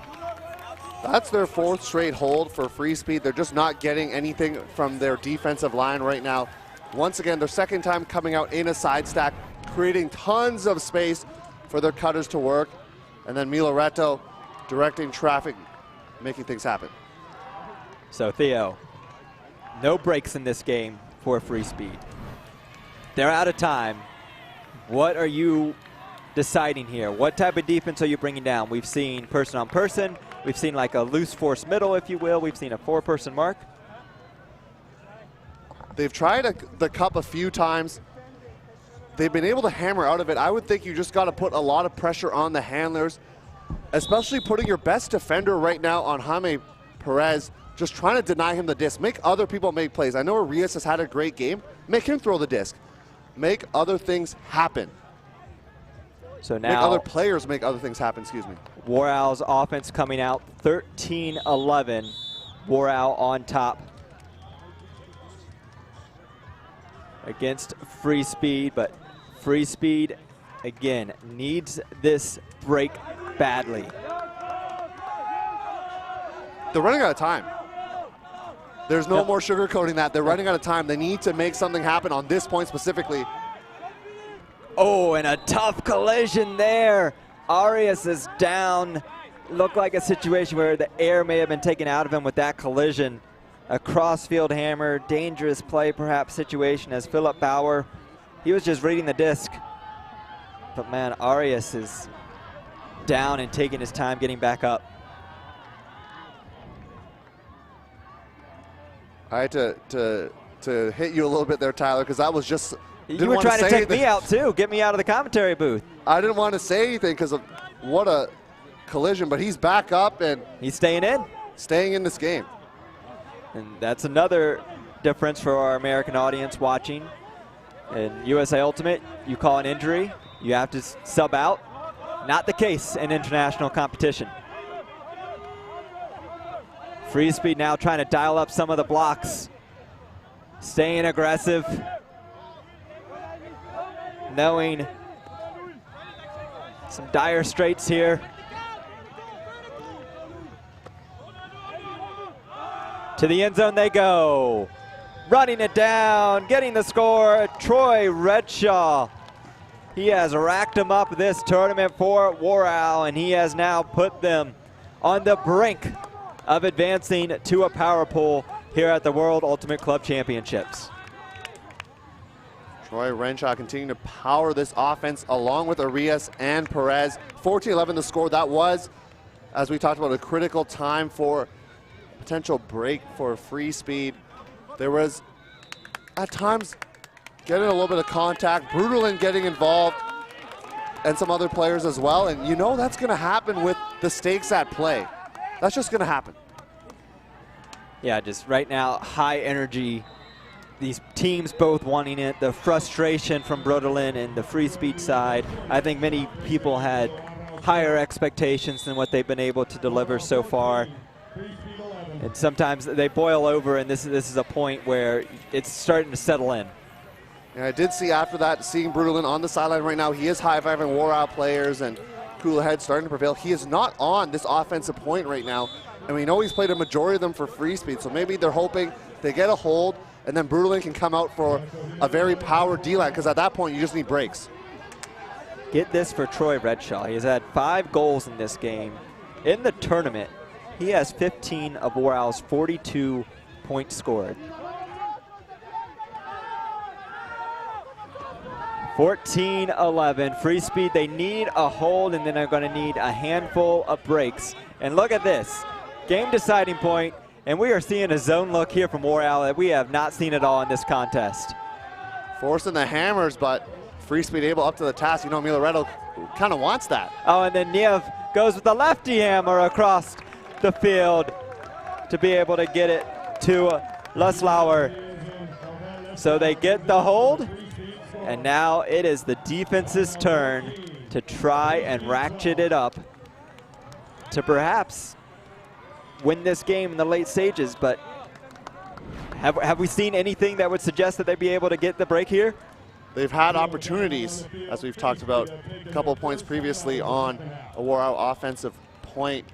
Speaker 2: That's their 4th straight hold for Freespeed. They're just not getting anything from their defensive line right now. Once again, their 2nd time coming out in a side stack, creating tons of space for their cutters to work. And then Miloreto directing traffic, making things happen.
Speaker 1: So Theo, no breaks in this game for Freespeed. They're out of time. What are you deciding here? What type of defense are you bringing down? We've seen person on person. We've seen like a loose force middle, if you will. We've seen a 4-person mark.
Speaker 2: They've tried the cup a few times. They've been able to hammer out of it. I would think you just got to put a lot of pressure on the handlers, especially putting your best defender right now on Jaime Perez, just trying to deny him the disc. Make other people make plays. I know Arias has had a great game. Make him throw the disc. Make other things happen.
Speaker 1: So now
Speaker 2: make other players make other things happen, excuse me.
Speaker 1: Warao's offense coming out 13-11. Warao on top against Freespeed, but Freespeed again needs this break badly.
Speaker 2: They're running out of time. There's no more sugarcoating that. They're running out of time. They need to make something happen on this point specifically.
Speaker 1: Oh, and a tough collision there. Arias is down. Looked like a situation where the air may have been taken out of him with that collision. A crossfield hammer, dangerous play perhaps situation as Philip Bauer he was just reading the disc. But man, Arias is down and taking his time getting back up.
Speaker 2: I had to hit you a little bit there, Tyler, because that was just.
Speaker 1: You were trying to take me out too, get me out of the commentary booth.
Speaker 2: I didn't want to say anything because of what a collision, but he's back up and
Speaker 1: he's staying in.
Speaker 2: Staying in this game.
Speaker 1: And that's another difference for our American audience watching. In USA Ultimate, you call an injury, you have to sub out. Not the case in international competition. Freespeed now trying to dial up some of the blocks. Staying aggressive. Knowing some dire straits here. To the end zone they go. Running it down, getting the score, Troy Redshaw. He has racked them up this tournament for Warao, and he has now put them on the brink of advancing to a power pool here at the World Ultimate Club Championships.
Speaker 2: Troy Renshaw continuing to power this offense along with Arias and Perez. 14-11 the score. That was, as we talked about, a critical time for potential break for Freespeed. There was, at times, getting a little bit of contact, Brutalin getting involved, and some other players as well. And you know that's going to happen with the stakes at play. That's just going to happen.
Speaker 1: Yeah, just right now, high energy. These teams both wanting it. The frustration from Brutalin and the Freespeed side. I think many people had higher expectations than what they've been able to deliver so far. And sometimes they boil over, and this is a point where it's starting to settle in.
Speaker 2: And I did see after that, seeing Brutalin on the sideline right now, he is high-fiving Warao players and cooler heads starting to prevail. He is not on this offensive point right now, and we know he's played a majority of them for Freespeed, so maybe they're hoping they get a hold, and then Brutalin can come out for a very powered D-line, because at that point, you just need breaks.
Speaker 1: Get this for Troy Redshaw. He has had 5 goals in this game. In the tournament, he has 15 of Warao's 42 points scored. 14-11, Freespeed, they need a hold, and then they're going to need a handful of breaks. And look at this, game deciding point, and we are seeing a zone look here from Warao that we have not seen at all in this contest.
Speaker 2: Forcing the hammers, but Freespeed able up to the task. You know, Milaredo kind of wants that.
Speaker 1: Oh, and then Niev goes with the lefty hammer across the field to be able to get it to Luslauer. So they get the hold, and now it is the defense's turn to try and ratchet it up to perhaps win this game in the late stages. But have we seen anything that would suggest that they'd be able to get the break here?
Speaker 2: They've had opportunities, as we've talked about a couple of points previously on a Warao offensive point.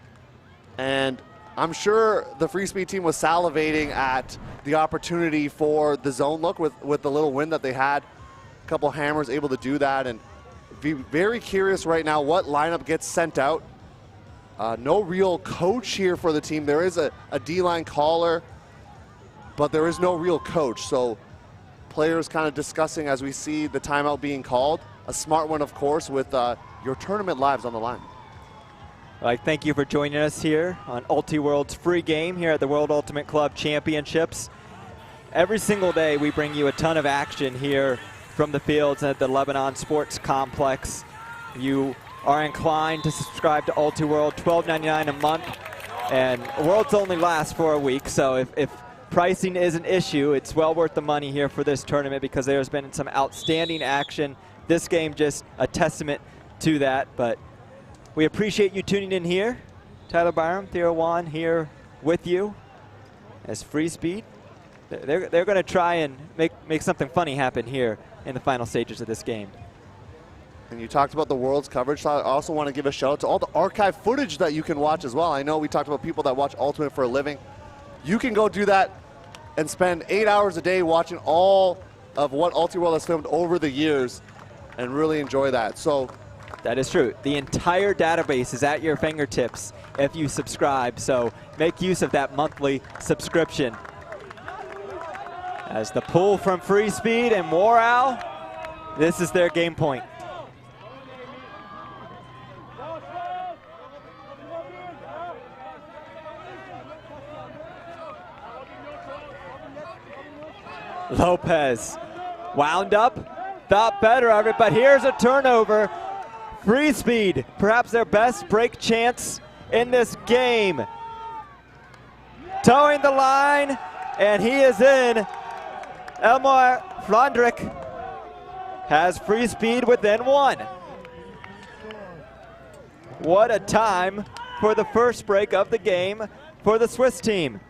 Speaker 2: And I'm sure the Freespeed team was salivating at the opportunity for the zone look with the little win that they had. A couple hammers able to do that, and be very curious right now what lineup gets sent out. No real coach here for the team. There is a D-line caller, but there is no real coach. So players kind of discussing as we see the timeout being called. A smart one, of course, with your tournament lives on the line.
Speaker 1: Thank you for joining us here on UltiWorld's free game here at the World Ultimate Club Championships. Every single day we bring you a ton of action here from the fields at the Lebanon Sports Complex. You are inclined to subscribe to UltiWorld, $12.99 a month, and Worlds only last for a week, so if pricing is an issue, it's well worth the money here for this tournament because there's been some outstanding action. This game just a testament to that, but we appreciate you tuning in here. Tyler Byram, Theo Wan here with you as Freespeed. They're going to try and make something funny happen here in the final stages of this game.
Speaker 2: And you talked about the World's coverage, so I also want to give a shout out to all the archive footage that you can watch as well. I know we talked about people that watch Ultimate for a living. You can go do that and spend 8 hours a day watching all of what UltiWorld has filmed over the years and really enjoy that. So
Speaker 1: that is true. The entire database is at your fingertips if you subscribe, so make use of that monthly subscription. As the pull from Freespeed and Warao This is their game point. Lopez wound up, thought better of it, but here's a turnover. Freespeed, perhaps their best break chance in this game. Towing the line, and he is in. Elmar Frondrick has Freespeed within 1. What a time for the first break of the game for the Swiss team.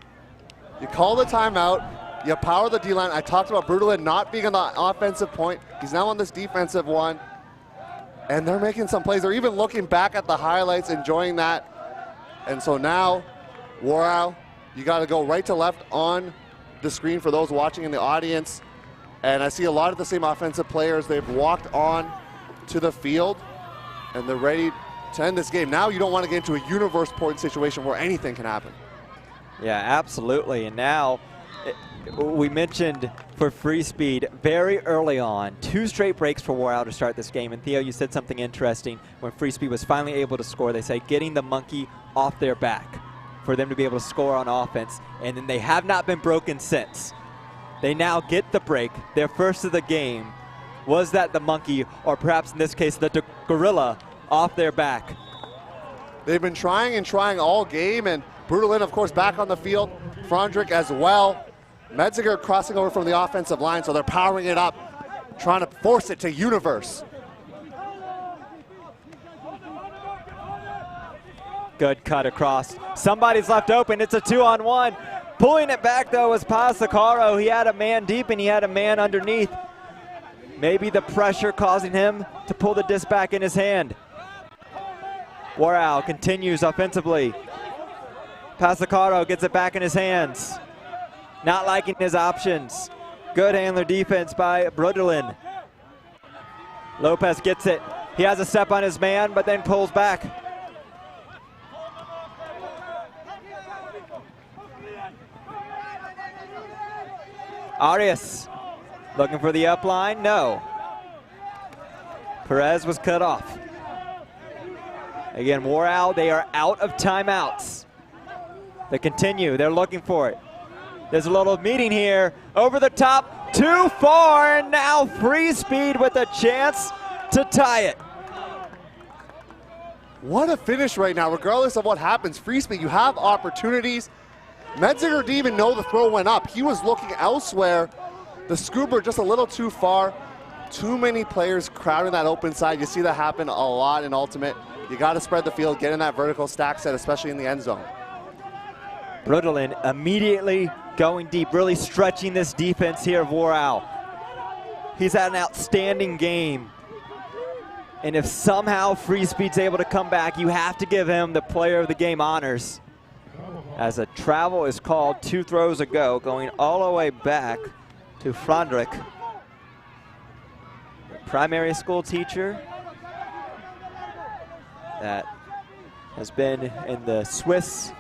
Speaker 2: You call the timeout, you power the D-line. I talked about Brutalin not being on the offensive point. He's now on this defensive one. And they're making some plays. They're even looking back at the highlights, enjoying that. And so now, Warao, you got to go right to left on the screen for those watching in the audience. And I see a lot of the same offensive players. They've walked on to the field, and they're ready to end this game. Now you don't want to get into a universe point situation where anything can happen.
Speaker 1: Yeah, absolutely. And now, we mentioned for Freespeed very early on, 2 straight breaks for Warao to start this game. And Theo, you said something interesting when Freespeed was finally able to score. They say getting the monkey off their back for them to be able to score on offense. And then they have not been broken since. They now get the break, their first of the game. Was that the monkey, or perhaps in this case, the gorilla off their back?
Speaker 2: They've been trying and trying all game, and Brutalin, of course, back on the field. Frondrick as well. Metziger crossing over from the offensive line, so they're powering it up, trying to force it to universe.
Speaker 1: Good cut across. Somebody's left open. It's a 2-on-1. Pulling it back, though, was Pasacaro. He had a man deep and he had a man underneath. Maybe the pressure causing him to pull the disc back in his hand. Warao continues offensively. Pasacaro gets it back in his hands. Not liking his options. Good handler defense by Brutalin. Lopez gets it. He has a step on his man, but then pulls back. Arias looking for the upline. No. Perez was cut off. Again, Warao, they are out of timeouts. They continue. They're looking for it. There's a little meeting here. Over the top, too far, and now Freespeed with a chance to tie it.
Speaker 2: What a finish right now, regardless of what happens. Freespeed, you have opportunities. Metziger didn't even know the throw went up. He was looking elsewhere. The scuba just a little too far. Too many players crowding that open side. You see that happen a lot in Ultimate. You got to spread the field, get in that vertical stack set, especially in the end zone.
Speaker 1: Brutalin immediately going deep, really stretching this defense here of Warao. He's had an outstanding game. And if somehow Freespeed's able to come back, you have to give him the player of the game honors. As a travel is called 2 throws ago, going all the way back to Frondrick. The primary school teacher that has been in the Swiss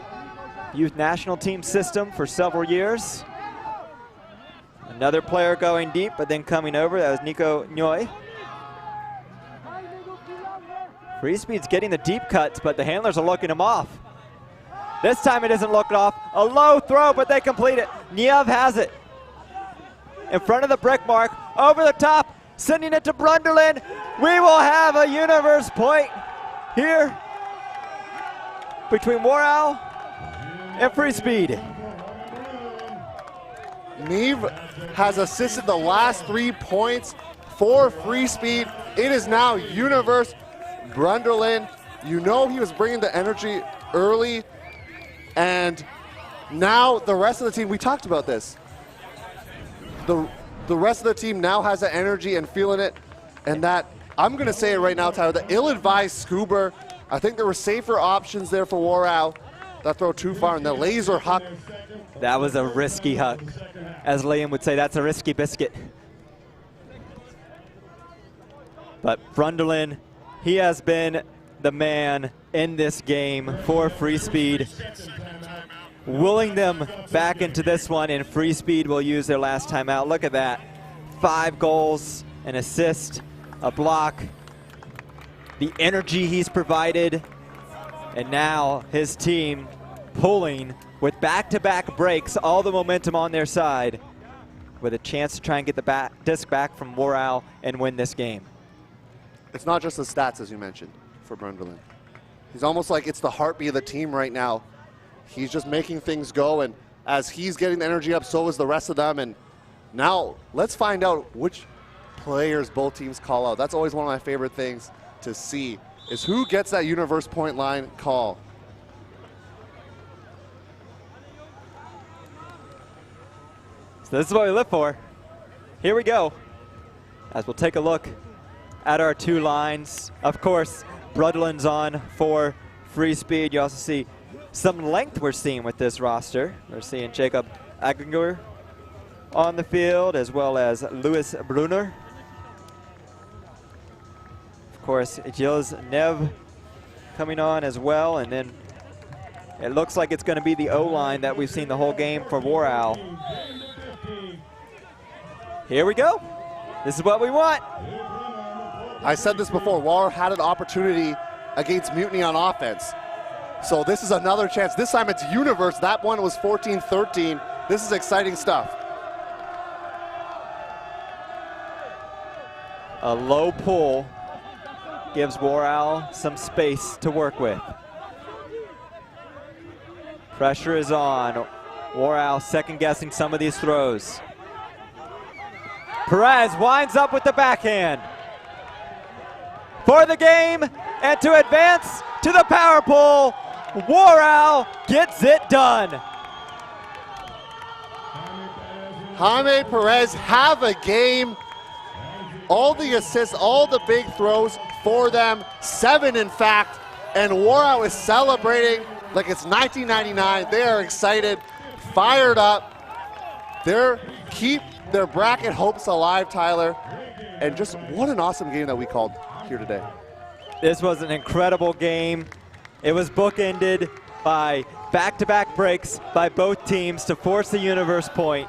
Speaker 1: youth national team system for several years. Another player going deep, but then coming over, that was Nico Nyoy. Freespeed's getting the deep cuts, but the handlers are looking him off. This time it isn't looked off. A low throw, but they complete it. Niev has it. In front of the brick mark, over the top, sending it to Brunderlin. We will have a universe point here between Warao and Freespeed.
Speaker 2: Niev has assisted the last 3 points for Freespeed. It is now universe. Brunderlin, you know he was bringing the energy early, and now the rest of the team, we talked about this. The rest of the team now has the energy and feeling it, and that, I'm going to say it right now, Tyler, the ill-advised scuba. I think there were safer options there for Warao. That throw too far, and the laser huck.
Speaker 1: That was a risky huck. As Liam would say, that's a risky biscuit. But Brunderlin, he has been the man in this game for Freespeed, willing them back into this one, and Freespeed will use their last timeout. Look at that. 5 goals an assist, a block, the energy he's provided, and now his team pulling with back-to-back breaks, all the momentum on their side, with a chance to try and get the disc back from Warao and win this game.
Speaker 2: It's not just the stats, as you mentioned, for Brunderlin. He's almost like it's the heartbeat of the team right now. He's just making things go, and as he's getting the energy up, so is the rest of them. And now let's find out which players both teams call out. That's always one of my favorite things to see, is who gets that universe point line call.
Speaker 1: So this is what we live for. Here we go, as we'll take a look at our two lines. Of course, Brudlin's on for Freespeed. You also see some length we're seeing with this roster. We're seeing Jacob Aginger on the field, as well as Louis Brunner. Of course, Gilles Nev coming on as well, and then it looks like it's going to be the O-line that we've seen the whole game for Warao. Here we go. This is what we want.
Speaker 2: I said this before, Warao had an opportunity against Mutiny on offense. So this is another chance. This time it's universe. That one was 14-13. This is exciting stuff.
Speaker 1: A low pull gives Warao some space to work with. Pressure is on. Warao second guessing some of these throws. Perez winds up with the backhand for the game, and to advance to the power pull, Warao gets it done.
Speaker 2: Jaime Perez have a game. All the assists, all the big throws for them, 7 in fact, and Warao is celebrating like it's 1999. They are excited, fired up. They keep their bracket hopes alive, Tyler, and just what an awesome game that we called here today.
Speaker 1: This was an incredible game. It was bookended by back-to-back breaks by both teams to force the universe point,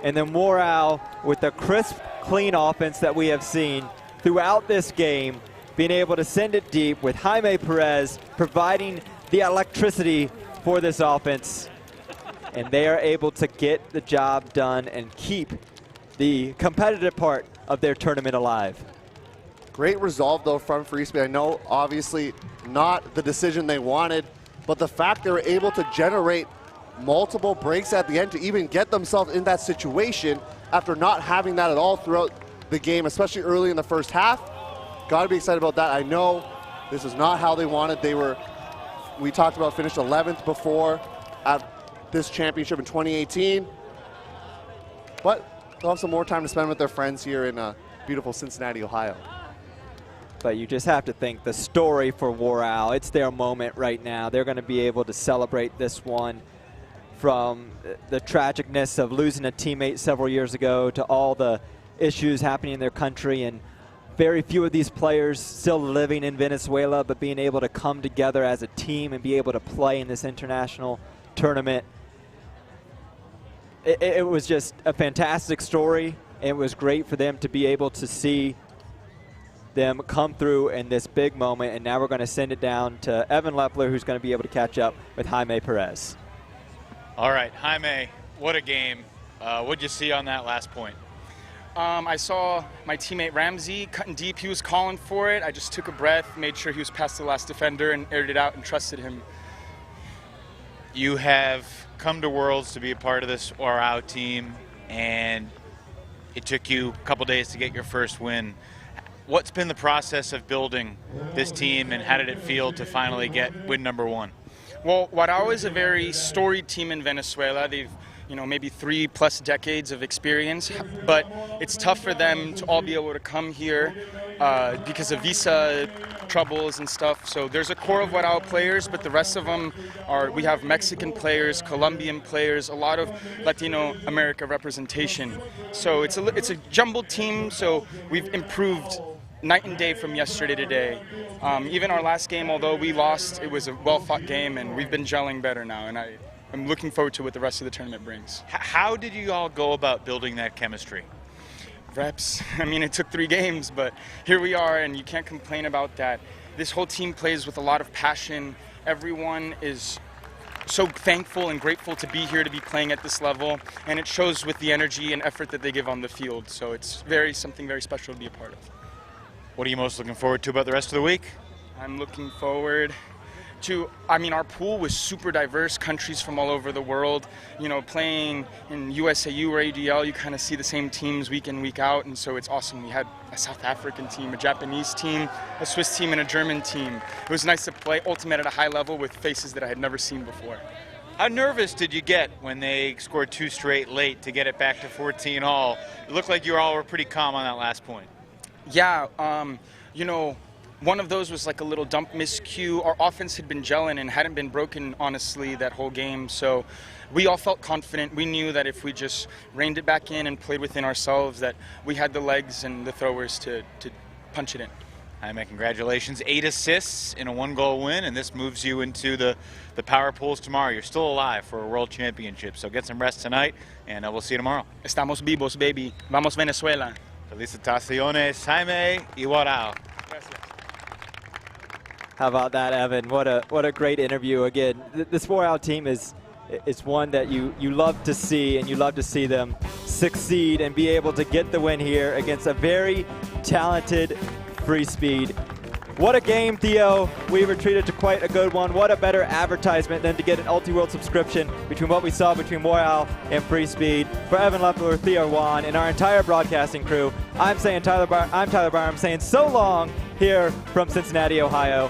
Speaker 1: and then Warao with the crisp, clean offense that we have seen throughout this game, being able to send it deep with Jaime Perez providing the electricity for this offense, and they are able to get the job done and keep the competitive part of their tournament alive.
Speaker 2: Great resolve, though, from Freespeed. I know, obviously, not the decision they wanted, but the fact they were able to generate multiple breaks at the end to even get themselves in that situation after not having that at all throughout the game, especially early in the first half. Got to be excited about that. I know this is not how they wanted. We talked about finished 11th before at this championship in 2018, but they'll have some more time to spend with their friends here in beautiful Cincinnati, Ohio.
Speaker 1: But you just have to think the story for Warao, it's their moment right now. They're going to be able to celebrate this one, from the tragicness of losing a teammate several years ago to all the issues happening in their country, and very few of these players still living in Venezuela, but being able to come together as a team and be able to play in this international tournament. It was just a fantastic story. It was great for them to be able to see them come through in this big moment, and now we're going to send it down to Evan Lepler, who's going to be able to catch up with Jaime Perez.
Speaker 3: All right, Jaime, what a game. What'd you see on that last point?
Speaker 8: I saw my teammate Ramsey cutting deep. He was calling for it. I just took a breath, made sure he was past the last defender, and aired it out and trusted him.
Speaker 3: You have come to Worlds to be a part of this Warao team, and it took you a couple days to get your first win. What's been the process of building this team, and how did it feel to finally get win number 1?
Speaker 8: Well, Warao is a very storied team in Venezuela. They've, maybe 3+ decades of experience, but it's tough for them to all be able to come here because of visa troubles and stuff. So there's a core of Warao players, but the rest of them we have Mexican players, Colombian players, a lot of Latino America representation. So it's a jumbled team, so we've improved night and day from yesterday to today. Even our last game, although we lost, it was a well-fought game, and we've been gelling better now, and I'm looking forward to what the rest of the tournament brings.
Speaker 3: How did you all go about building that chemistry?
Speaker 8: reps. I mean, it took 3 games, but here we are, and you can't complain about that. This whole team plays with a lot of passion. Everyone is so thankful and grateful to be here, to be playing at this level, and it shows with the energy and effort that they give on the field. So it's something very special to be a part of.
Speaker 3: What are you most looking forward to about the rest of the week?
Speaker 8: I'm looking forward to, our pool was super diverse, countries from all over the world. Playing in USAU or ADL, you kind of see the same teams week in, week out, and so it's awesome. We had a South African team, a Japanese team, a Swiss team, and a German team. It was nice to play Ultimate at a high level with faces that I had never seen before.
Speaker 3: How nervous did you get when they scored 2 straight late to get it back to 14 all? It looked like you all were pretty calm on that last point.
Speaker 8: Yeah, one of those was like a little dump miscue. Our offense had been gelling and hadn't been broken, honestly, that whole game. So we all felt confident. We knew that if we just reined it back in and played within ourselves, that we had the legs and the throwers to punch it in.
Speaker 3: Jaime, congratulations. 8 assists in a 1-goal win, and this moves you into the power pools tomorrow. You're still alive for a world championship, so get some rest tonight, and we'll see you tomorrow.
Speaker 8: Estamos vivos, baby. Vamos, Venezuela.
Speaker 3: Felicitaciones, Jaime y Warao.
Speaker 8: Gracias.
Speaker 1: How about that, Evan? What a great interview. Again, this Warao team is one that you love to see, and you love to see them succeed and be able to get the win here against a very talented Freespeed. What a game, Theo. We were treated to quite a good one. What a better advertisement than to get an Ulti-World subscription between what we saw between Warao and Freespeed. For Evan Leffler, Theo Juan, and our entire broadcasting crew, I'm Tyler Barr. I'm saying so long here from Cincinnati, Ohio.